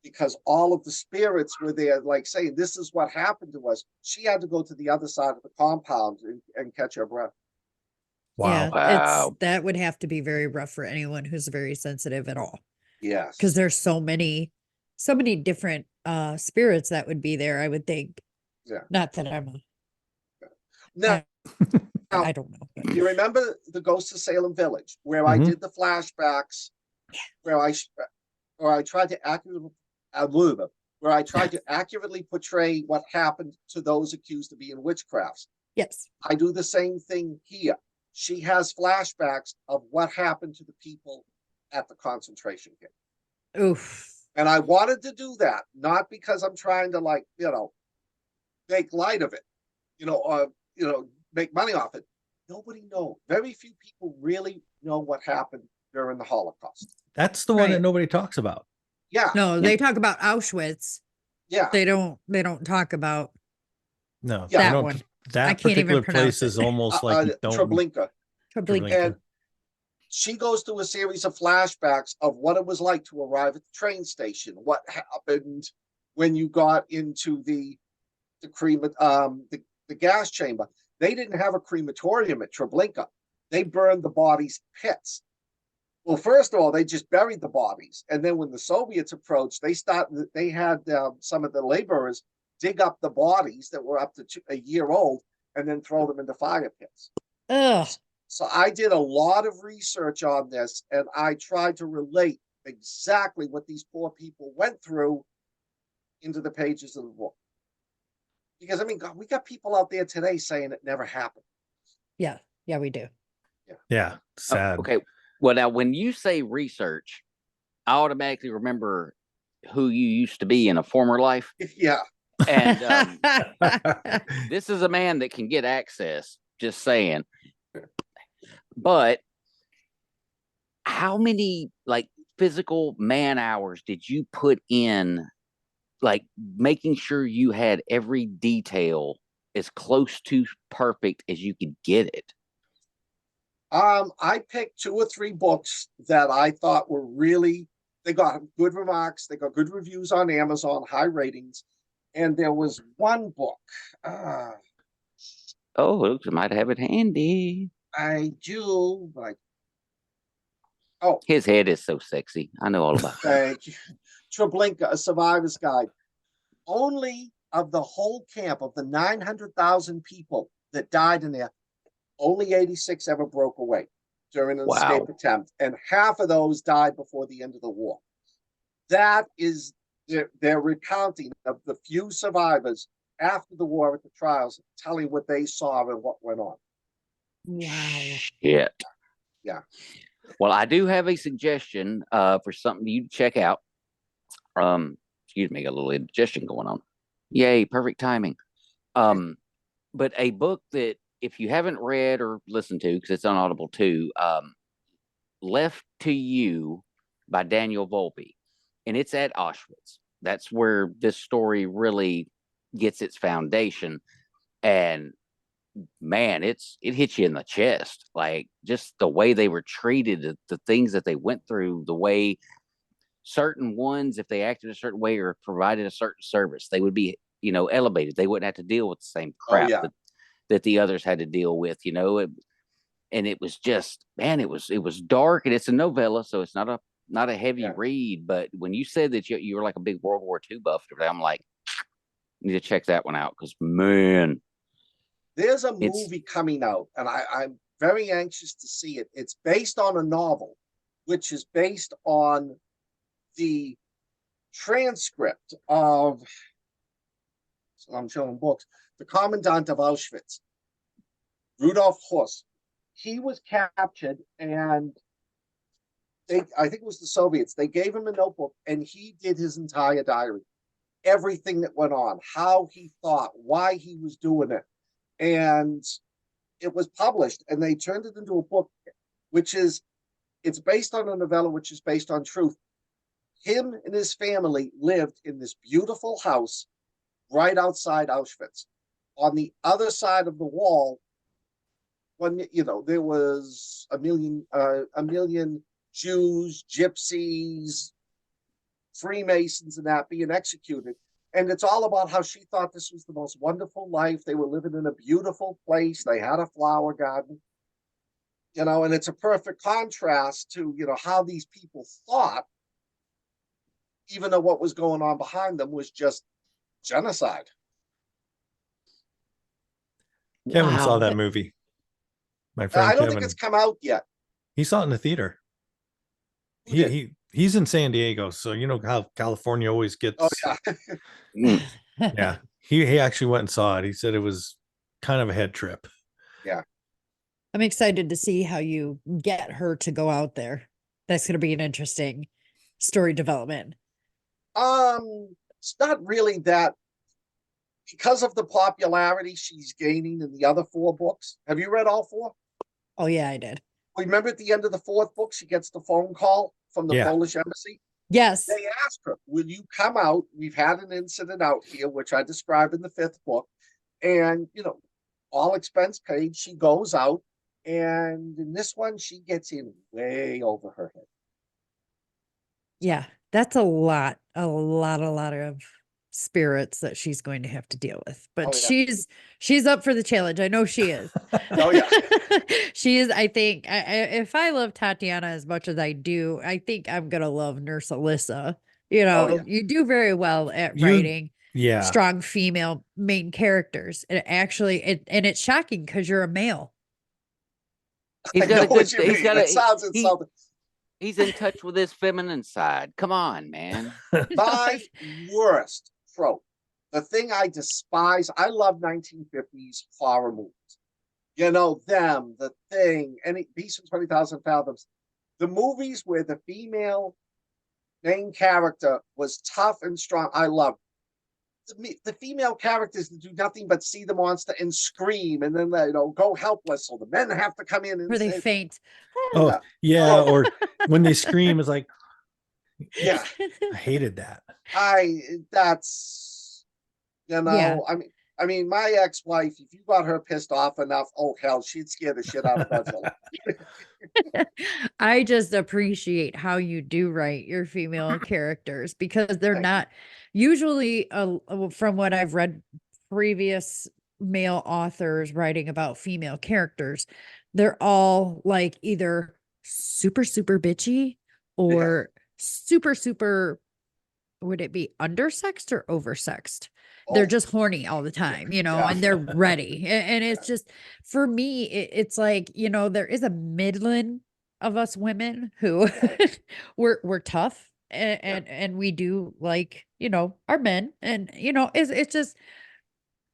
because all of the spirits were there, like saying, this is what happened to us. She had to go to the other side of the compound and catch her breath. Wow. Yeah, Wow. that would have to be very rough for anyone who's very sensitive at all. Yes. Because there's so many different spirits that would be there, I would think. Yeah. Not that I'm Now, I don't know. But. you remember the Ghost of Salem Village, where I did the flashbacks, where I tried to accurately portray what happened to those accused of being witchcrafts. Yes. I do the same thing here. She has flashbacks of what happened to the people at the concentration camp. Oof. And I wanted to do that, not because I'm trying to make light of it, or make money off it, nobody knows. Very few people really know what happened during the Holocaust. That's the one Right. that nobody talks about. Yeah, No, they talk about Auschwitz. yeah. They don't talk about No, Yeah. they that don't. one. That I can't even particular place pronounce is it. almost like you don't. Treblinka. Treblinka. And she goes through a series of flashbacks of what it was like to arrive at the train station, what happened when you got into the gas chamber. They didn't have a crematorium at Treblinka. They burned the bodies pits. Well, first of all, they just buried the bodies, and then when the Soviets approached, they had some of the laborers dig up the bodies that were up to a year old, and then throw them into fire pits. Ugh. So I did a lot of research on this, and I tried to relate exactly what these poor people went through into the pages of the book. Because I mean, God, we got people out there today saying it never happened. Yeah, we do. Yeah, sad. Okay. Well, now when you say research, I automatically remember who you used to be in a former life. Yeah. And this is a man that can get access, just saying. But how many like physical man hours did you put in, like making sure you had every detail as close to perfect as you could get it? I picked 2 or 3 books that I thought were really, they got good remarks, they got good reviews on Amazon, high ratings. And there was one book. Oh, looks, I might have it handy. I do, but his head is so sexy. I know all about it. Thank you. Treblinka, A Survivor's Guide. Only of the whole camp of the 900,000 people that died in there, only 86 ever broke away during an escape attempt, and half of those died before the end of the war. That is their recounting of the few survivors after the war at the trials, telling what they saw and what went on. Wow. Shit. Yeah. Well, I do have a suggestion for something you to check out. Excuse me, got a little indigestion going on. Yay, perfect timing. But a book that if you haven't read or listened to, because it's on Audible too, Left to You by Daniel Volpe. And it's at Auschwitz. That's where this story really gets its foundation. And man, it hits you in the chest. Like just the way they were treated, the things that they went through, the way certain ones, if they acted a certain way or provided a certain service, they would be, elevated. They wouldn't have to deal with the same crap that the others had to deal with, and it was just, man, it was dark, and it's a novella, so it's not a heavy read. But when you said that you were like a big World War II buff, I'm like, need to check that one out, because man, there's a movie coming out, and I'm very anxious to see it. It's based on a novel, which is based on the transcript of, so I'm showing books, the Commandant of Auschwitz, Rudolf Höss. He was captured, and I think it was the Soviets. They gave him a notebook, and he did his entire diary, everything that went on, how he thought, why he was doing it. And it was published, and they turned it into a book, it's based on a novella, which is based on truth. Him and his family lived in this beautiful house right outside Auschwitz. On the other side of the wall, when there was a million Jews, gypsies, Freemasons, and that being executed. And it's all about how she thought this was the most wonderful life. They were living in a beautiful place. They had a flower garden, and it's a perfect contrast to, how ththese people thought, even though what was going on behind them was just genocide. Kevin saw that movie. My friend I don't Kevin. think it's come out yet. He saw it in the theater. He's in San Diego, so you know how California always gets. Oh yeah. Yeah. He actually went and saw it. He said it was kind of a head trip. Yeah. I'm excited to see how you get her to go out there. That's going to be an interesting story development. It's not really that because of the popularity she's gaining in the other 4 books. Have you read all 4? Oh yeah, I did. Remember at the end of the 4th book, she gets the phone call from the Yeah. Polish embassy. Yes. They ask her, will you come out? We've had an incident out here, which I describe in the 5th book. And, all expense paid. She goes out. And in this one, she gets in way over her head. Yeah, that's a lot of spirits that she's going to have to deal with. But Oh, yeah. she's up for the challenge. I know she is. Oh, yeah. She is. I think if I love Tatiana as much as I do, I think I'm gonna love Nurse Alissa. Oh, yeah. You do very well at You- writing Yeah. strong female main characters. And it's shocking because you're a male. He's I got know a good. what you He's mean. got It a. sounds he- insulting. He's in touch with his feminine side. Come on, man. My worst trope. The thing I despise, I love 1950s horror movies. Them, The Thing, any Beast from 20,000 Fathoms. The movies where the female main character was tough and strong, I love. The female characters that do nothing but see the monster and scream, and then they go helpless, so the men have to come in and Where they say, faint. Oh, yeah. Or when they scream, it's like, yeah, I hated that. that's Yeah. I mean, my ex-wife, if you got her pissed off enough, oh hell, she'd scare the shit out of Godzilla. I just appreciate how you do write your female characters because they're Thank not usually, from what I've read, previous male authors writing about female characters, they're all like either super, super bitchy or super, super, would it be undersexed or oversexed? They're Oh, just horny all the time, Yeah. and they're ready. And it's just, for me, it's like, there is a Midland of us women who we're tough and we do like, our men. And, it's just,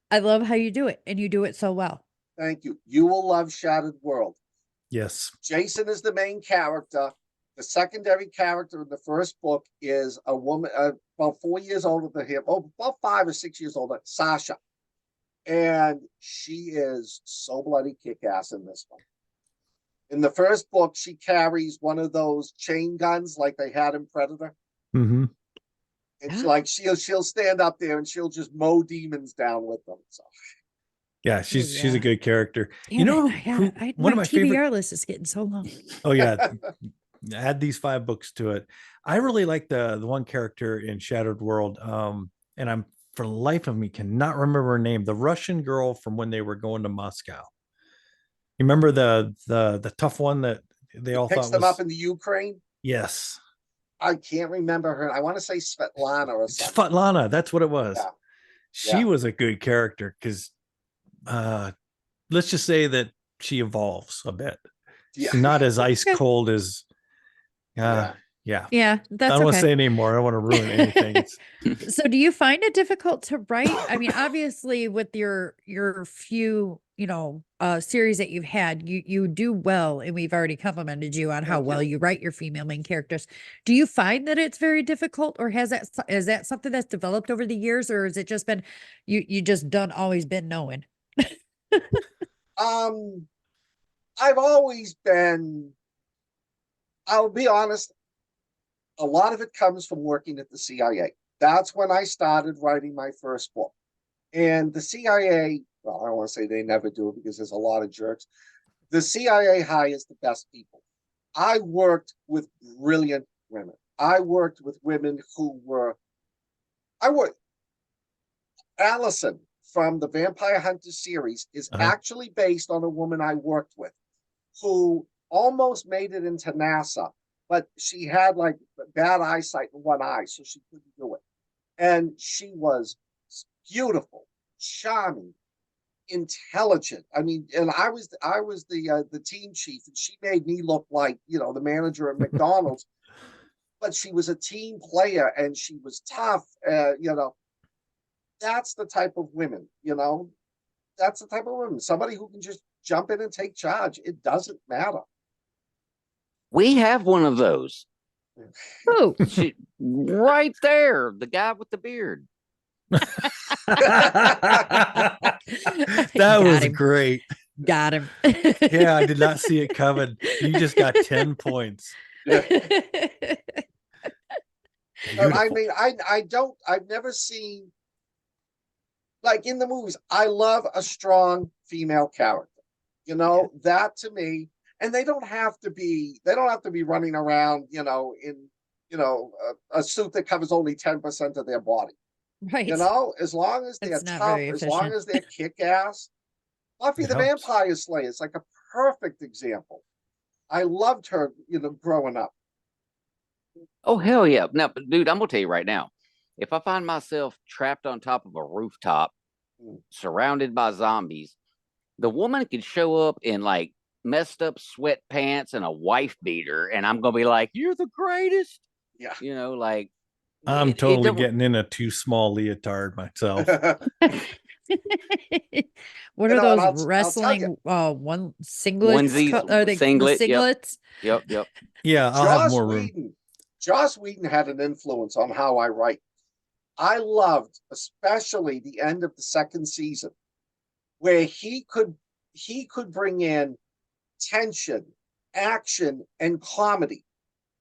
I love how you do it and you do it so well. thank you. You will love Shattered World. Yes. Jason is the main character. The secondary character in the first book is a woman about 4 years older than him. Oh, about 5 or 6 years older, Sasha. And she is so bloody kick-ass in this one. In the first book, she carries one of those chain guns like they had in Predator. Mm-hmm. And she'll stand up there and she'll just mow demons down with them. So Yeah, she's yeah. a good character. Damn One my of my TBR favorite. list is getting so long. Oh yeah, add these 5 books to it. I really like the one character in Shattered World. And I'm, for the life of me, cannot remember her name. The Russian girl from when they were going to Moscow. You remember the tough one that they all picks thought them was. up in the Ukraine. Yes. I can't remember her. I want to say Svetlana or something. Svetlana, that's what it was. Yeah. She Yeah. was a good character because let's just say that she evolves a bit. Yeah. She's not as ice cold as yeah. Yeah, I that's don't want to okay. say anymore. I don't want to ruin anything. So do you find it difficult to write? I mean, obviously with your few, series that you've had, you do well, and we've already complimented you on how Thank well you. you write your female main characters. Do you find that it's very difficult, or is that something that's developed over the years, or has it just been you just done always been knowing? I've always been, I'll be honest, a lot of it comes from working at the CIA. That's when I started writing my first book. And the CIA, well, I don't want to say they never do it because there's a lot of jerks. The CIA hires the best people. I worked with brilliant women. I worked with women who were, Allison from the Vampire Hunter series is actually based on a woman I worked with who almost made it into NASA, but she had like bad eyesight in one eye, so she couldn't do it. And she was beautiful, charming, intelligent. I mean, and I was the team chief, and she made me look like the manager at McDonald's. But she was a team player, and she was tough. That's the type of women. That's the type of women. Somebody who can just jump in and take charge. It doesn't matter. We have one of those. Oh, Right there, the guy with the beard. That Got was him. great. Got him. Yeah, I did not see it coming. You just got 10 points. I Beautiful. mean, I've never seen, like in the movies, I love a strong female character. You know, that to me, and they don't have to be running around, in, a suit that covers only 10% of their body. Right. You know, as long as they're It's not tough, very as long efficient. as they're kick ass. Buffy It the helps. Vampire Slayer is like a perfect example. I loved her, growing up. Oh hell yeah! Now, but dude, I'm gonna tell you right now, if I find myself trapped on top of a rooftop, surrounded by zombies, the woman could show up in like messed up sweatpants and a wife beater, and I'm gonna be like, "You're the greatest." Yeah. You know, like I'm it totally don't- getting in a too small leotard myself. What You are know, and those I'll tell wrestling you- one singlets? Onesies, Are they the singlet, yep. singlets? Yep. Yeah, I'll have more room. Joss Whedon had an influence on how I write. I loved, especially the end of the second season, where he could bring in tension, action, and comedy,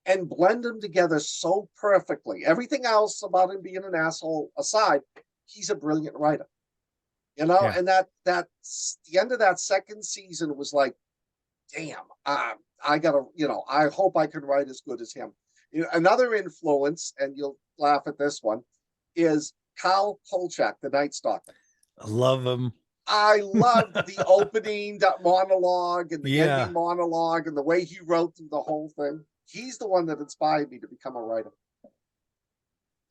and blend them together so perfectly. Everything else about him being an asshole aside, he's a brilliant writer. Yeah. And that's the end of that second season was like, damn, I gotta, I hope I can write as good as him. Another influence, and you'll laugh at this one, is Kyle Kolchak, the Night Stalker. I love him. I loved the opening monologue and the Yeah. ending monologue and the way he wrote through the whole thing. He's the one that inspired me to become a writer.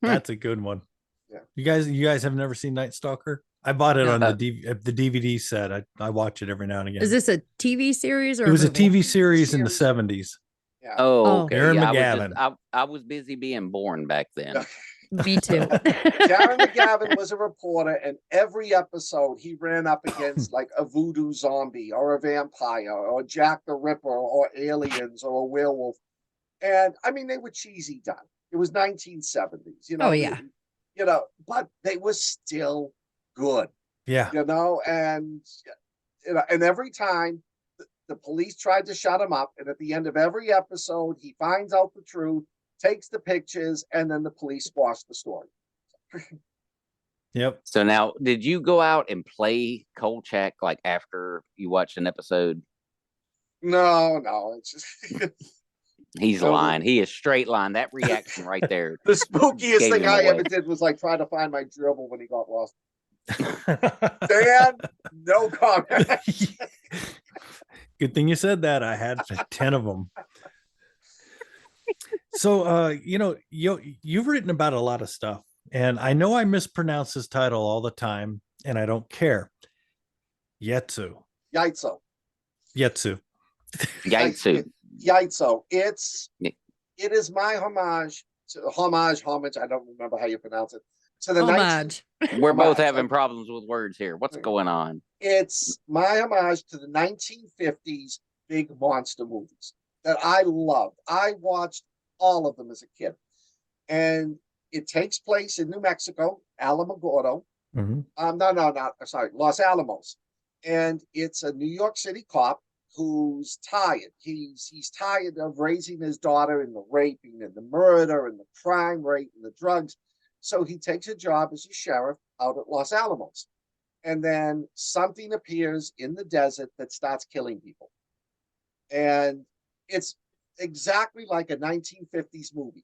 That's a good one. Yeah. You guys have never seen Night Stalker? I bought it on Uh, the DVD set. I watch it every now and again. Is this a TV series or It was a movie? TV series in the Series. 70s. Yeah. Oh, Oh. okay. Aaron Yeah, McGavin. I was busy being born back then. Me too. Darren McGavin was a reporter, and every episode he ran up against like a voodoo zombie or a vampire or Jack the Ripper or aliens or a werewolf. And I mean, they were cheesy done. It was 1970s, Oh, yeah. But they were still good, Yeah. and every time the police tried to shut him up, and at the end of every episode, he finds out the truth, takes the pictures, and then the police squash the story. Yep. So now, did you go out and play Kolchak like after you watched an episode? No, it's just He's lying. He is straight line. That reaction right there. the spookiest Gave thing him I away. ever did was like try to find my dribble when he got lost. Dan, no comment. Good thing you said that. I had 10 of them. So, you've written about a lot of stuff, and I know I mispronounce his title all the time, and I don't care. Yetsu. Yaitso. Yetsu. Yaitsu. Yaitso. It Yeah. is my homage. I don't remember how you pronounce it. To the Homage. We're both Homage. having problems with words here. What's going on? It's my homage to the 1950s big monster movies that I loved. I watched all of them as a kid. And it takes place in New Mexico, Alamogordo. Mhm. Los Alamos. And it's a New York City cop who's tired. He's tired of raising his daughter and the raping and the murder and the crime rate and the drugs. So he takes a job as a sheriff out at Los Alamos. And then something appears in the desert that starts killing people. And it's exactly like a 1950s movie.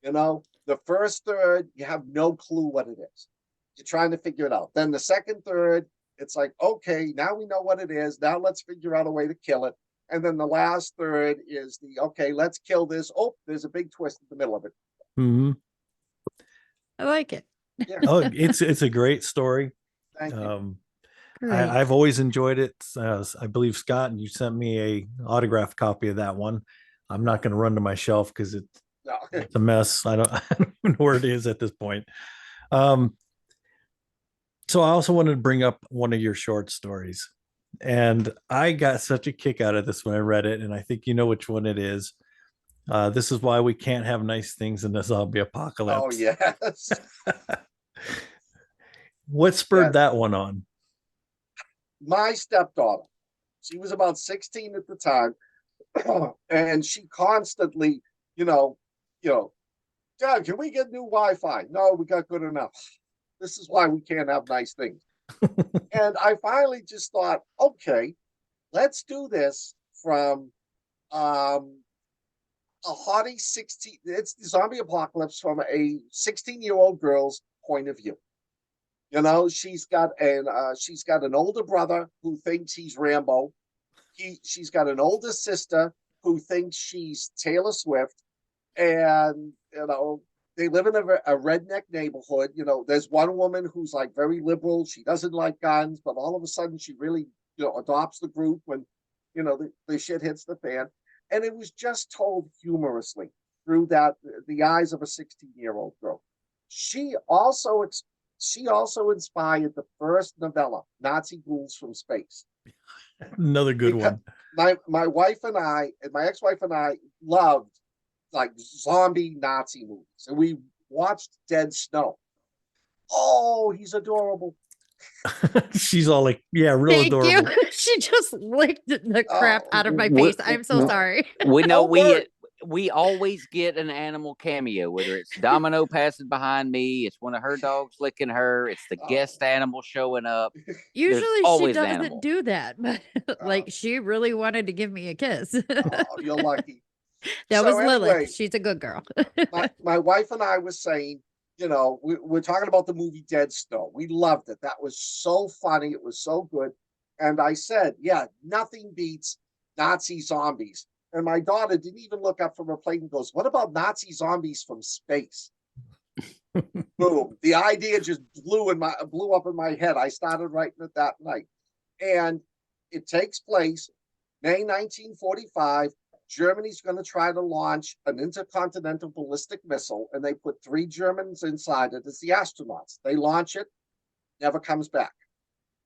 The first third, you have no clue what it is. You're trying to figure it out. Then the second third, it's like, okay, now we know what it is. Now let's figure out a way to kill it. And then the last third is okay, let's kill this. Oh, there's a big twist in the middle of it. Mm-hmm. I like it. Yeah. Oh, it's a great story. Thank you. Great. I've always enjoyed it. I believe, Scott, you sent me a autographed copy of that one. I'm not going to run to my shelf because No. it's a mess. I don't even know where it is at this point. So I also wanted to bring up one of your short stories, and I got such a kick out of this when I read it, and I think you know which one it is. This is why we can't have nice things in the zombie apocalypse. Oh, yes. What spurred Yeah. that one on? My stepdaughter, she was about 16 at the time, and she constantly, you know, Dad, can we get new Wi-Fi? No, we got good enough. This is why we can't have nice things. And I finally just thought, okay, let's do this from a haughty 16, it's the zombie apocalypse from a 16-year-old girl's point of view. You know, she's got an older brother who thinks he's Rambo. She's got an older sister who thinks she's Taylor Swift, and they live in a redneck neighborhood. There's one woman who's like very liberal. She doesn't like guns, but all of a sudden she really adopts the group when the shit hits the fan. And it was just told humorously through the eyes of a 16-year-old girl. She also inspired the first novella, Nazi Ghouls from Space. Another good one. My wife and I, and my ex-wife and I, loved like zombie Nazi movies, and we watched Dead Snow. Oh, he's adorable. She's all like, yeah, real Thank adorable. you. She just licked the crap out of my face. I'm so sorry. We know Don't worry. we always get an animal cameo, whether it's Domino passing behind me, it's one of her dogs licking her, it's the guest animal showing up. Usually she always an doesn't animal. do that, but like she really wanted to give me a kiss. Oh, you're lucky. That So was anyway, Lilith. She's a good girl. my wife and I was saying, we're talking about the movie Dead Snow. We loved it. That was so funny. It was so good. And I said, yeah, nothing beats Nazi zombies. And my daughter didn't even look up from her plate and goes, what about Nazi zombies from space? Boom. The idea just blew up in my head. I started writing it that night. And it takes place May 1945. Germany's going to try to launch an intercontinental ballistic missile, and they put 3 Germans inside it as the astronauts. They launch it, never comes back.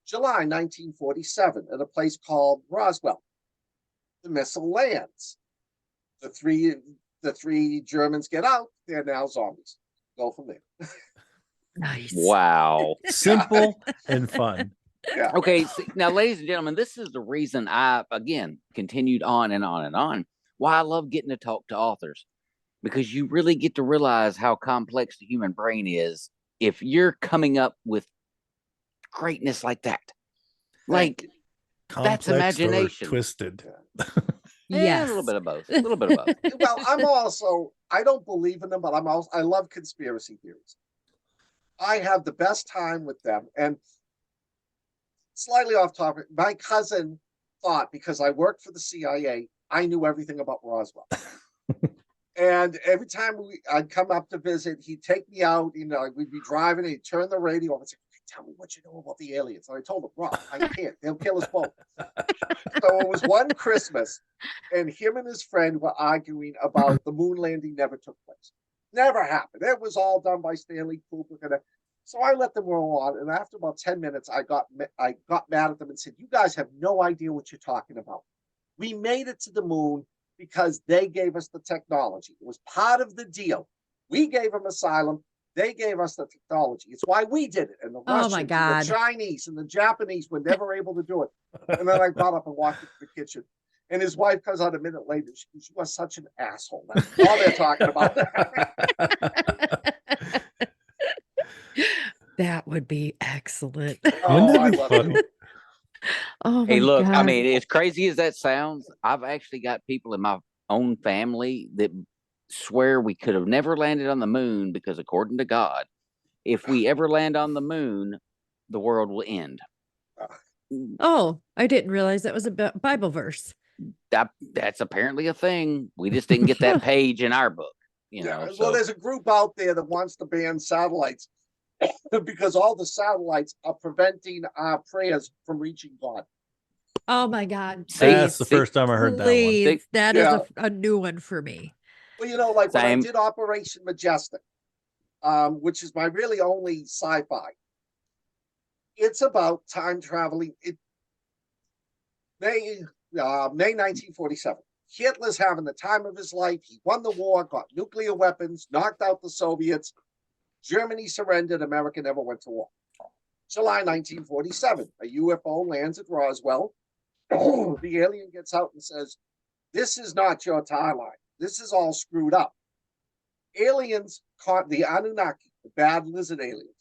July 1947, at a place called Roswell. The missile lands. The three Germans get out. They're now zombies. Go from there. Nice. Wow. Simple and fun. Yeah. Okay, now, ladies and gentlemen, this is the reason I, again, continued on and on and on. Why I love getting to talk to authors, because you really get to realize how complex the human brain is if you're coming up with greatness like that. Like, Complex that's imagination. or twisted. Yeah, a little bit of both. A little bit of both. Well, I don't believe in them, but I love conspiracy theories. I have the best time with them. And slightly off topic, my cousin thought, because I worked for the CIA, I knew everything about Roswell. And every time I'd come up to visit, he'd take me out, we'd be driving, and he'd turn the radio on and say, tell me what you know about the aliens. And I told him, Rob, I can't. They'll kill us both. So it was one Christmas, and him and his friend were arguing about the moon landing never took place. Never happened. It was all done by Stanley Kubrick. So I let them roll on, and after about 10 minutes, I got mad at them and said, you guys have no idea what you're talking about. We made it to the moon because they gave us the technology. It was part of the deal. We gave them asylum. They gave us the technology. It's why we did it. And the Russians, and the Chinese, and the Japanese were never able to do it. And then I got up and walked into the kitchen. And his wife comes out a minute later. She goes, you are such an asshole. That's all they're talking about. That would be excellent. Wouldn't that be love fun? it. Oh Hey, my look, God. I mean, as crazy as that sounds, I've actually got people in my own family that swear we could have never landed on the moon because, according to God, if we ever land on the moon, the world will end. Oh, I didn't realize that was a Bible verse. That's apparently a thing. We just didn't get that page in our book. Well, there's a group out there that wants to ban satellites because all the satellites are preventing our prayers from reaching God. Oh my God. That's the first time I heard that one. Please, that is Yeah. a new one for me. Well, like when I Same. did Operation Majestic, which is my really only sci-fi. It's about time traveling. May 1947. Hitler's having the time of his life. He won the war, got nuclear weapons, knocked out the Soviets. Germany surrendered. America never went to war. July 1947, a UFO lands at Roswell. The alien gets out and says, "This is not your timeline. This is all screwed up." Aliens caught the Anunnaki, the bad lizard aliens,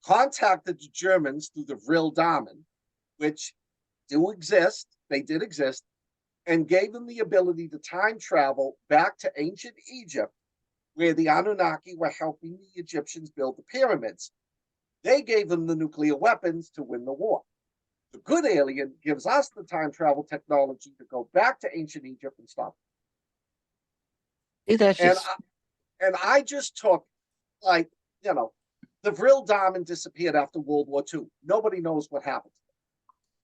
contacted the Germans through the Vril Damen, which do exist, they did exist, and gave them the ability to time travel back to ancient Egypt, where the Anunnaki were helping the Egyptians build the pyramids. They gave them the nuclear weapons to win the war. The good alien gives us the time travel technology to go back to ancient Egypt and stop See, that's it. just And I just took, like, the Vril Damen disappeared after World War II. Nobody knows what happened.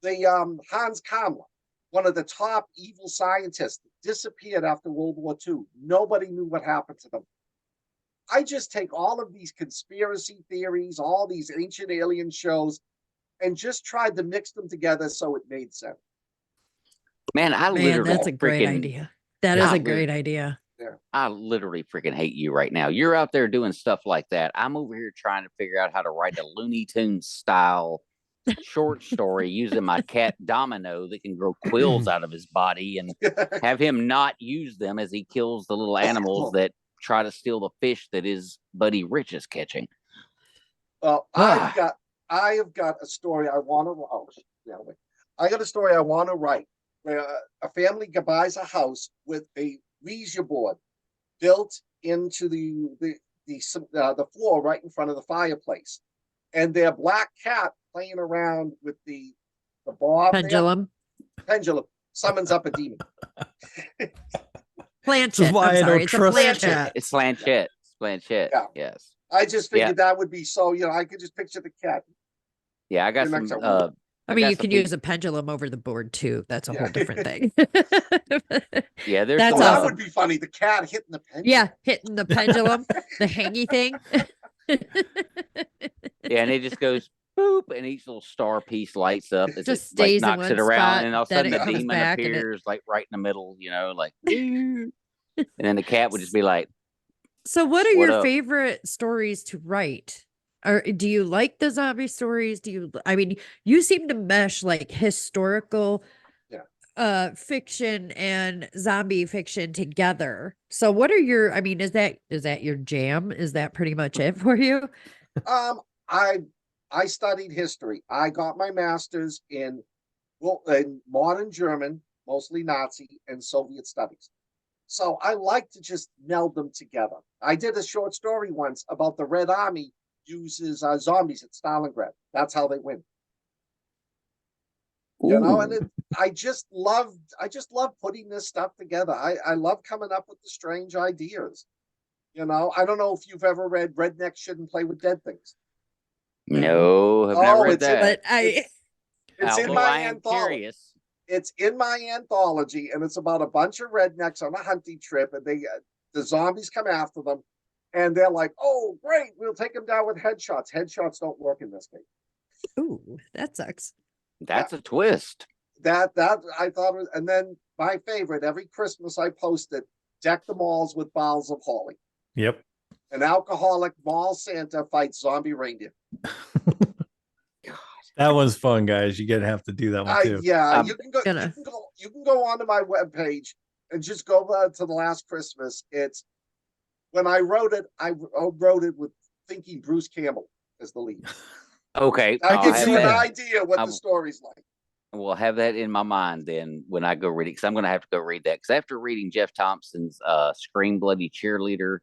The Hans Kammler, one of the top evil scientists, disappeared after World War II. Nobody knew what happened to them. I just take all of these conspiracy theories, all these ancient alien shows, and just tried to mix them together so it made sense. man, I Man, literally that's a great freaking idea. That is I a great idea. I literally freaking hate you right now. You're out there doing stuff like that. I'm over here trying to figure out how to write a Looney Tunes style short story using my cat Domino that can grow quills out of his body and have him not use them as he kills the little animals that try to steal the fish that his buddy Rich is catching. Well, I have got a story I want to. I got a story I want to write where a family buys a house with a Ouija board built into the floor right in front of the fireplace, and their black cat playing around with the bob Pendulum. Pendulum summons up a demon. Planchette. why I'm I sorry. don't It's a trust planchette. cat. It's Planchette. It's Planchette. Yeah. Yes. I just figured that would be so. I could just picture the cat. Yeah, I got Your next some. one. I mean, got you some can peop- use a pendulum over the board too. That's a Yeah. whole different thing. Yeah, there's That's Oh, some, that awesome. would be funny. The cat hitting the pendulum. Yeah, hitting the pendulum, the hangy thing. yeah, and it just goes boop, and each little star piece lights up as Just it like stays in knocks one it around, spot, and all of a then sudden it the comes demon back and it- appears like right in the middle, like, and then the cat would just be like, So, what are What your up? favorite stories to write? Or do you like the zombie stories? I mean, you seem to mesh like historical fiction and zombie fiction together. So what are your, I mean, is that your jam? Is that pretty much it for you? I studied history. I got my master's in modern German, mostly Nazi, and Soviet studies. So I like to just meld them together. I did a short story once about the Red Army uses zombies at Stalingrad. That's how they win. And I just love putting this stuff together. I love coming up with the strange ideas. I don't know if you've ever read Rednecks Shouldn't Play with Dead Things. no, have not read that. But It's in Although my I am anthology. curious. It's in my anthology, and it's about a bunch of rednecks on a hunting trip, and the zombies come after them, and they're like, "Oh, great, we'll take them down with headshots." Headshots don't work in this game. ooh, that sucks. That's a twist. That I thought, and then my favorite, every Christmas I posted, deck the malls with bowls of holly. Yep. An alcoholic mall Santa fights zombie reindeer. That one's fun, guys. You're gonna have to do that one too. Yeah, you can go. gonna- You can go onto my webpage and just go to the last Christmas. It's when I wrote it. I wrote it with thinking Bruce Campbell as the lead. Okay, That I'll gives have you an that. idea what I'm- the story's like. We'll have that in my mind then when I go read it, because I'm going to have to go read that. Because after reading Jeff Thompson's Scream Bloody Cheerleader,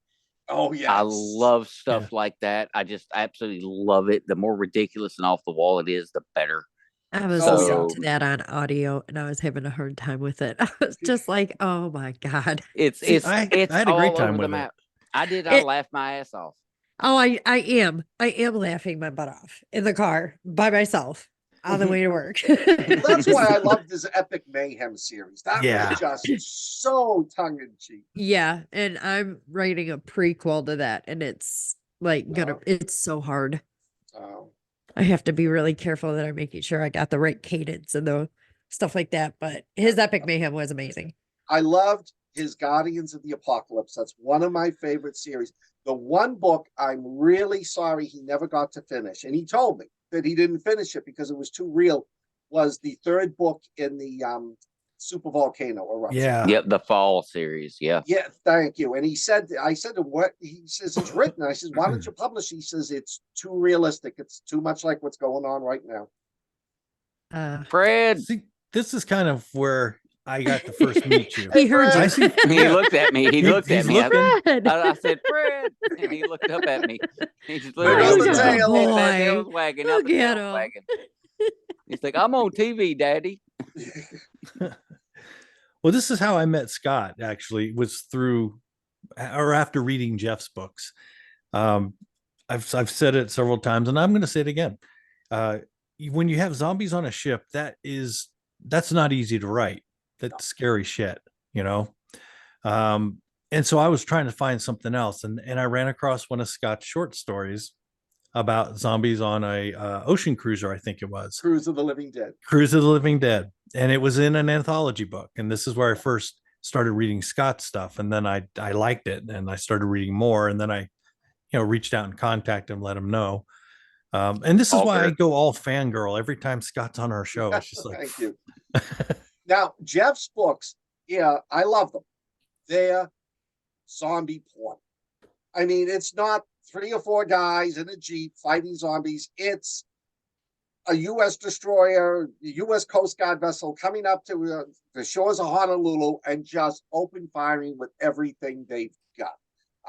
Oh yeah, I love stuff like that. I just absolutely love it. The more ridiculous and off the wall it is, the better. I was Oh, listening yeah. to that on audio and I was having a hard time with it. I was just like, oh my God. It's See, I had a great all time over the with it. map. I did. I laughed my ass off. Oh, I am laughing my butt off in the car by myself on the way to work. That's why I love this Epic Mayhem series. That Yeah. was just so tongue in cheek. Yeah, and I'm writing a prequel to that, and it's like it's so hard. I have to be really careful that I'm making sure I got the right cadence and the stuff like that. But his Epic Mayhem was amazing. I loved his Guardians of the Apocalypse. That's one of my favorite series. The one book I'm really sorry he never got to finish, and he told me that he didn't finish it because it was too real was the third book in the super volcano eruption. Yeah. Yep, the fall series. Yeah. Yeah, thank you. And he said, I said to what he says it's written. I said, why don't you publish? He says it's too realistic. It's too much like what's going on right now. Fred. See, this is kind of where I got to first meet you. He heard I you. see, He looked at me. He looked at he's me. looking. Fred. I said, Fred. And he looked up at me. He's There literally goes the tail. that Boy. tail's wagging. Now the Look at tail's him. wagging. He's like, I'm on TV, Daddy. Well, this is how I met Scott, actually, was through or after reading Jeff's books. I've said it several times, and I'm going to say it again. When you have zombies on a ship, that's not easy to write. That's scary shit, you know? And so I was trying to find something else, and I ran across one of Scott's short stories about zombies on a ocean cruiser, I think it was. Cruise of the Living Dead. Cruise of the Living Dead. And it was in an anthology book. And this is where I first started reading Scott's stuff. And then I liked it, and I started reading more. And then I, reached out and contacted him, let him know. And this is why I go all fangirl every time Scott's on our show. It's just like, Thank you. Now, Jeff's books, yeah, I love them. They're zombie porn. I mean, it's not 3 or 4 guys in a Jeep fighting zombies. It's a U.S. destroyer, U.S. Coast Guard vessel coming up to the shores of Honolulu and just open firing with everything they've got.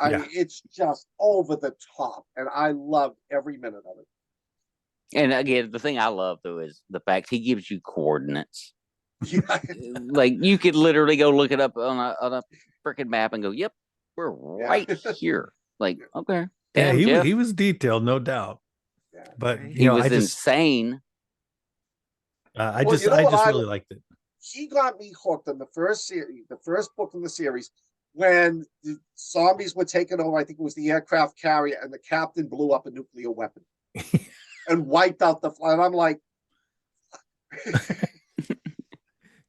I mean, it's just over the top, and I loved every minute of it. And again, the thing I love, though, is the fact he gives you coordinates. Yeah. Like, you could literally go look it up on a freaking map and go, yep, we're right here. Like, okay. yeah, Damn, he was detailed, no doubt. Yeah. But he was insane. I Well, just you know what really liked it. He got me hooked on the first series, the first book in the series, when the zombies were taken over. I think it was the aircraft carrier, and the captain blew up a nuclear weapon and wiped out the flight. And I'm like,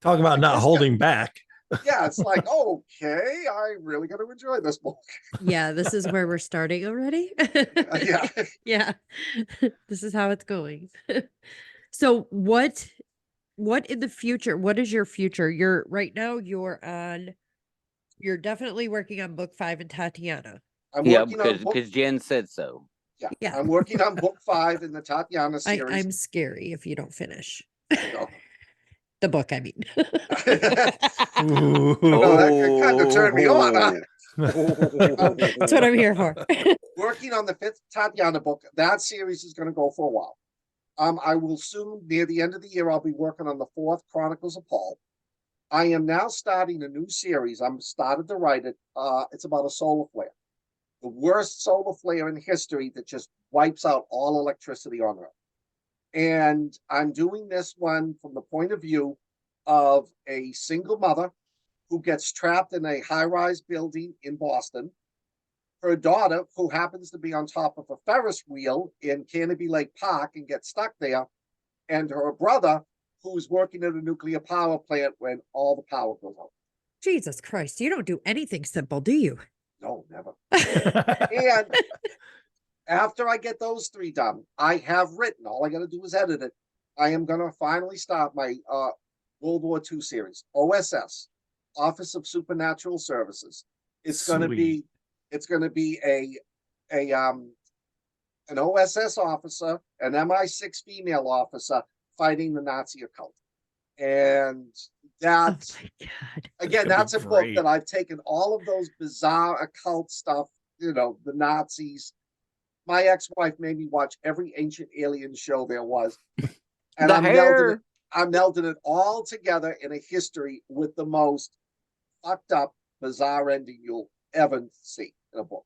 Talk about not holding back. yeah, it's like, okay, I'm really going to enjoy this book. Yeah, this is where we're starting already. Yeah. Yeah. This is how it's going. So what in the future, what is your future? You're definitely working on book 5 and Tatiana. I'm Yeah, working on book, because Jen said so. Yeah. I'm working on book 5 in the Tatiana series. I'm scary if you don't finish No. the book, I mean. Ooh. No, that kind of turned me on. Huh? That's what I'm here for. Working on the 5th Tatiana book. That series is going to go for a while. I will soon, near the end of the year, I'll be working on the 4th Chronicles of Paul. I am now starting a new series. I'm started to write it. It's about a solar flare. The worst solar flare in history that just wipes out all electricity on Earth. And I'm doing this one from the point of view of a single mother who gets trapped in a high-rise building in Boston. Her daughter, who happens to be on top of a Ferris wheel in Canopy Lake Park and gets stuck there, and her brother, who's working at a nuclear power plant when all the power goes out. Jesus Christ, you don't do anything simple, do you? No, never. And after I get those 3 done, I have written, all I got to do is edit it. I am going to finally start my World War II series, OSS, Office of Supernatural Services. It's going to be an OSS officer, an MI6 female officer fighting the Nazi occult. And that's, oh my God. again, that's a book that I've taken all of those bizarre occult stuff, the Nazis. My ex-wife made me watch every ancient alien show there was. And I'm melding it all together in a history with the most fucked up, bizarre ending you'll ever see in a book.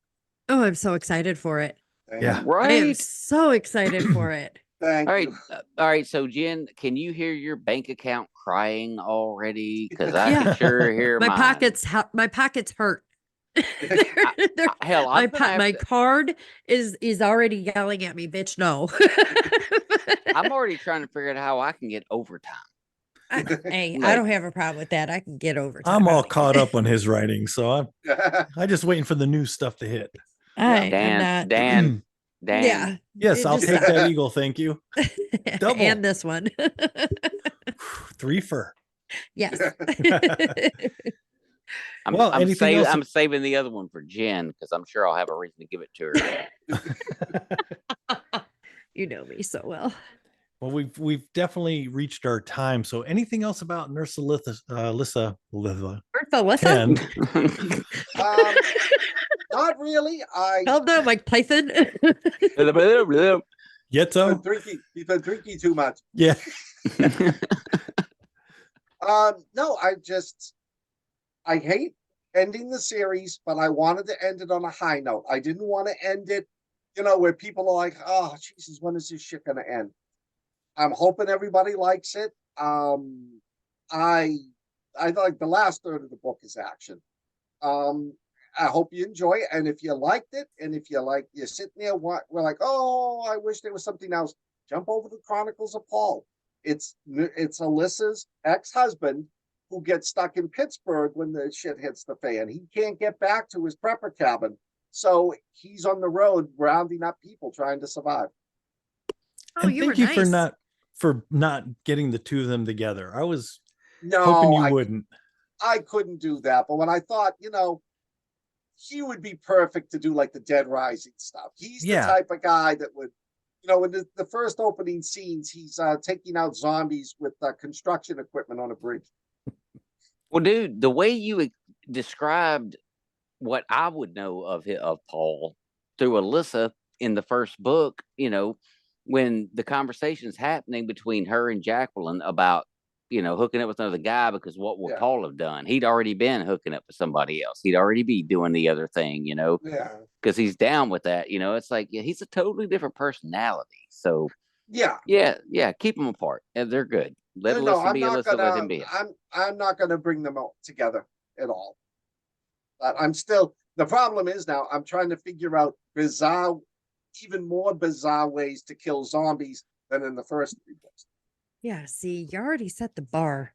Oh, I'm so excited for it. Yeah. I am Right. so excited for it. Thank All right. you. All right. So, Jen, can you hear your bank account crying already? Because I Yeah. can sure hear My mine. pockets hurt. Hell, My card is already yelling at me, bitch, no. I'm already trying to figure out how I can get overtime. Hey, I Like- don't have a problem with that. I can get over. I'm all caught up on his writing, so I'm just waiting for the new stuff to hit. I'm Dan, not. Dan, Dan. Yeah. Yes, It I'll just take sucks. that eagle. Thank you. Double. And this one. 3 for. Yes. Well, anything else? I'm saving the other one for Jen because I'm sure I'll have a reason to give it to her. You know me so well. Well, we've definitely reached our time. So, anything else about Nurse Alissa? Bertha, 10? Not really. Calm down, Mike Tyson. Yet so? He's been drinking too much. Yeah. No, I hate ending the series, but I wanted to end it on a high note. I didn't want to end it, where people are like, oh, Jesus, when is this shit going to end? I'm hoping everybody likes it. I like the last third of the book is action. I hope you enjoy it. And if you liked it, and if you're sitting there, we're like, oh, I wish there was something else. Jump over to Chronicles of Paul. It's Alyssa's ex-husband who gets stuck in Pittsburgh when the shit hits the fan. He can't get back to his prepper cabin. So he's on the road rounding up people trying to survive. Oh, And you were thank you nice. for not getting the two of them together. I was No, hoping you wouldn't. I couldn't do that. But when I thought, he would be perfect to do like the Dead Rising stuff. He's the type of guy that would, in the first opening scenes, he's taking out zombies with construction equipment on a bridge. Well, dude, the way you described what I would know of Paul through Alissa in the first book, when the conversation's happening between her and Jacqueline about, hooking up with another guy, because what would Paul have done? He'd already been hooking up with somebody else. He'd already be doing the other thing, because he's down with that. It's like, he's a totally different personality. So yeah, keep them apart. And they're good. Let Alissa be Alissa, let him be it. I'm not going to bring them all together at all. But the problem is now I'm trying to figure out even more bizarre ways to kill zombies than in the first 3 books. Yeah, see, you already set the bar.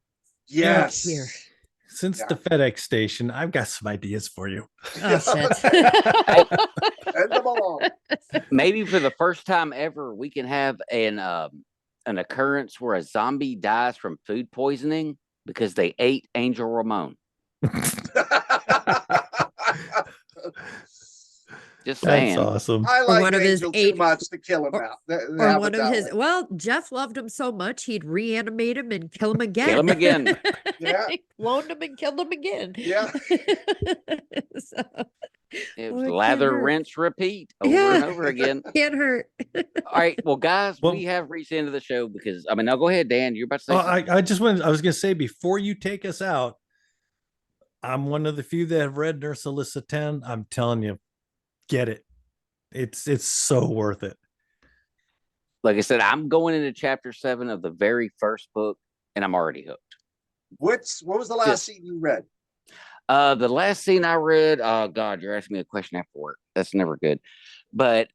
Yes. Here. Since the FedEx station, I've got some ideas for you. Oh, shit. Send them along. Maybe for the first time ever, we can have an occurrence where a zombie dies from food poisoning because they ate Angel Ramon. Just saying. That's awesome. I like one of his Angel 8 too much to kill him out. Or one of his, well, Jeff loved him so much he'd reanimate him and kill him again. Kill him again. Yeah. He cloned him and killed him again. Yeah. So, It was lather, rinse, repeat over and over again. Can't hurt. All right. Well, guys, we have reached the end of the show because, now go ahead, Dan. You're about to say I was going to say, before you take us out, I'm one of the few that have read Nurse Alissa 10. I'm telling you, get it. It's so worth it. Like I said, I'm going into chapter 7 of the very first book, and I'm already hooked. What was the last scene you read? The last scene I read, oh God, you're asking me a question after work. That's never good. But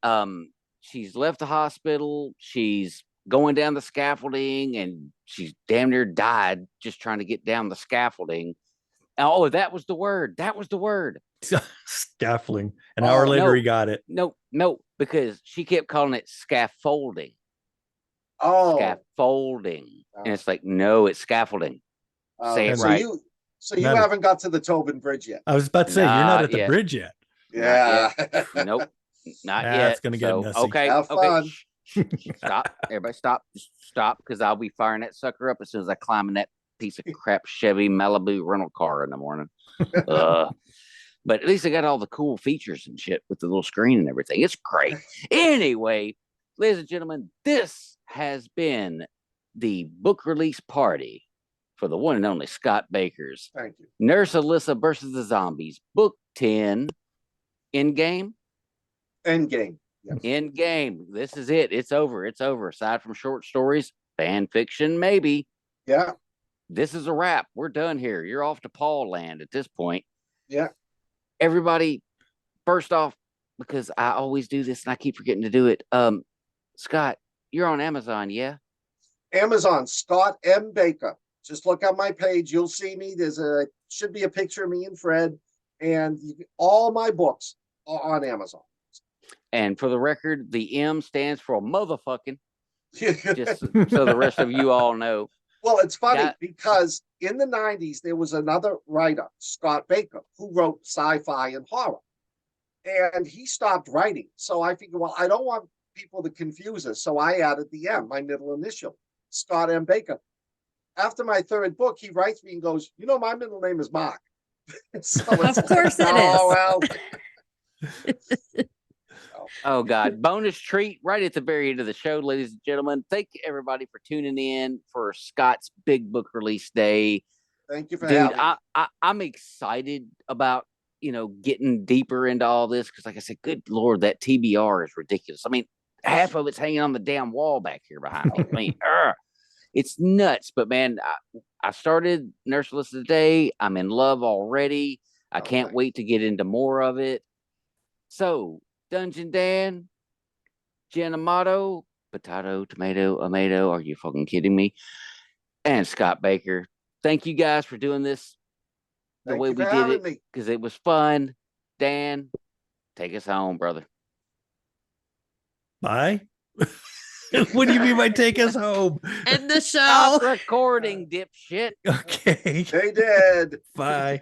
she's left the hospital. She's going down the scaffolding, and she's damn near died just trying to get down the scaffolding. Oh, that was the word. Scaffolding. An hour later, he got it. No, because she kept calling it scaffolding. Oh, scaffolding. And it's like, no, it's scaffolding. Say it right. So you haven't got to the Tobin Bridge yet. I was about to say, you're not at the bridge yet. Yeah. Nope. Not yet. It's going to get messy. Okay. Have fun. Stop. Everybody stop, because I'll be firing that sucker up as soon as I climb in that piece of crap Chevy Malibu rental car in the morning. But at least I got all the cool features and shit with the little screen and everything. It's great. Anyway, ladies and gentlemen, this has been the book release party for the one and only Scott Baker's Thank you. Nurse Alissa versus the Zombies, Book 10, Endgame. Endgame. Yes. Endgame. This is it. It's over. Aside from short stories, fan fiction, maybe. Yeah. This is a wrap. We're done here. You're off to Paul land at this point. Yeah. Everybody, first off, because I always do this and I keep forgetting to do it. Scott, you're on Amazon, yeah? Amazon, Scott M. Baker. Just look on my page. You'll see me. Should be a picture of me and Fred. And all my books are on Amazon. And for the record, the M stands for motherfucking, just well, so the rest of you all know. it's funny That- because in the 90s, there was another writer, Scott Baker, who wrote sci-fi and horror. And he stopped writing. So I figured, well, I don't want people to confuse us. So I added the M, my middle initial, Scott M. Baker. After my third book, he writes me and goes, my middle name is Mark. So it's Of course it is. well. Oh God, bonus treat right at the very end of the show, ladies and gentlemen. Thank you everybody for tuning in for Scott's big book release day. Thank you for Dude, having me. I'm excited about getting deeper into all this because, like I said, good Lord, that TBR is ridiculous. I mean, half of it's hanging on the damn wall back here behind me. I mean, it's nuts. But man, I started Nurse Alyssa today. I'm in love already. I can't wait to get into more of it. So, Dungeondan, Jen Amato, potato, tomato, amato. Are you fucking kidding me? And Scott Baker. Thank you guys for doing this the way we did it because it was fun. Dan, take us home, brother. Bye. What do you mean by take us home? End the show. Stop recording, dipshit. Okay. They did. Bye.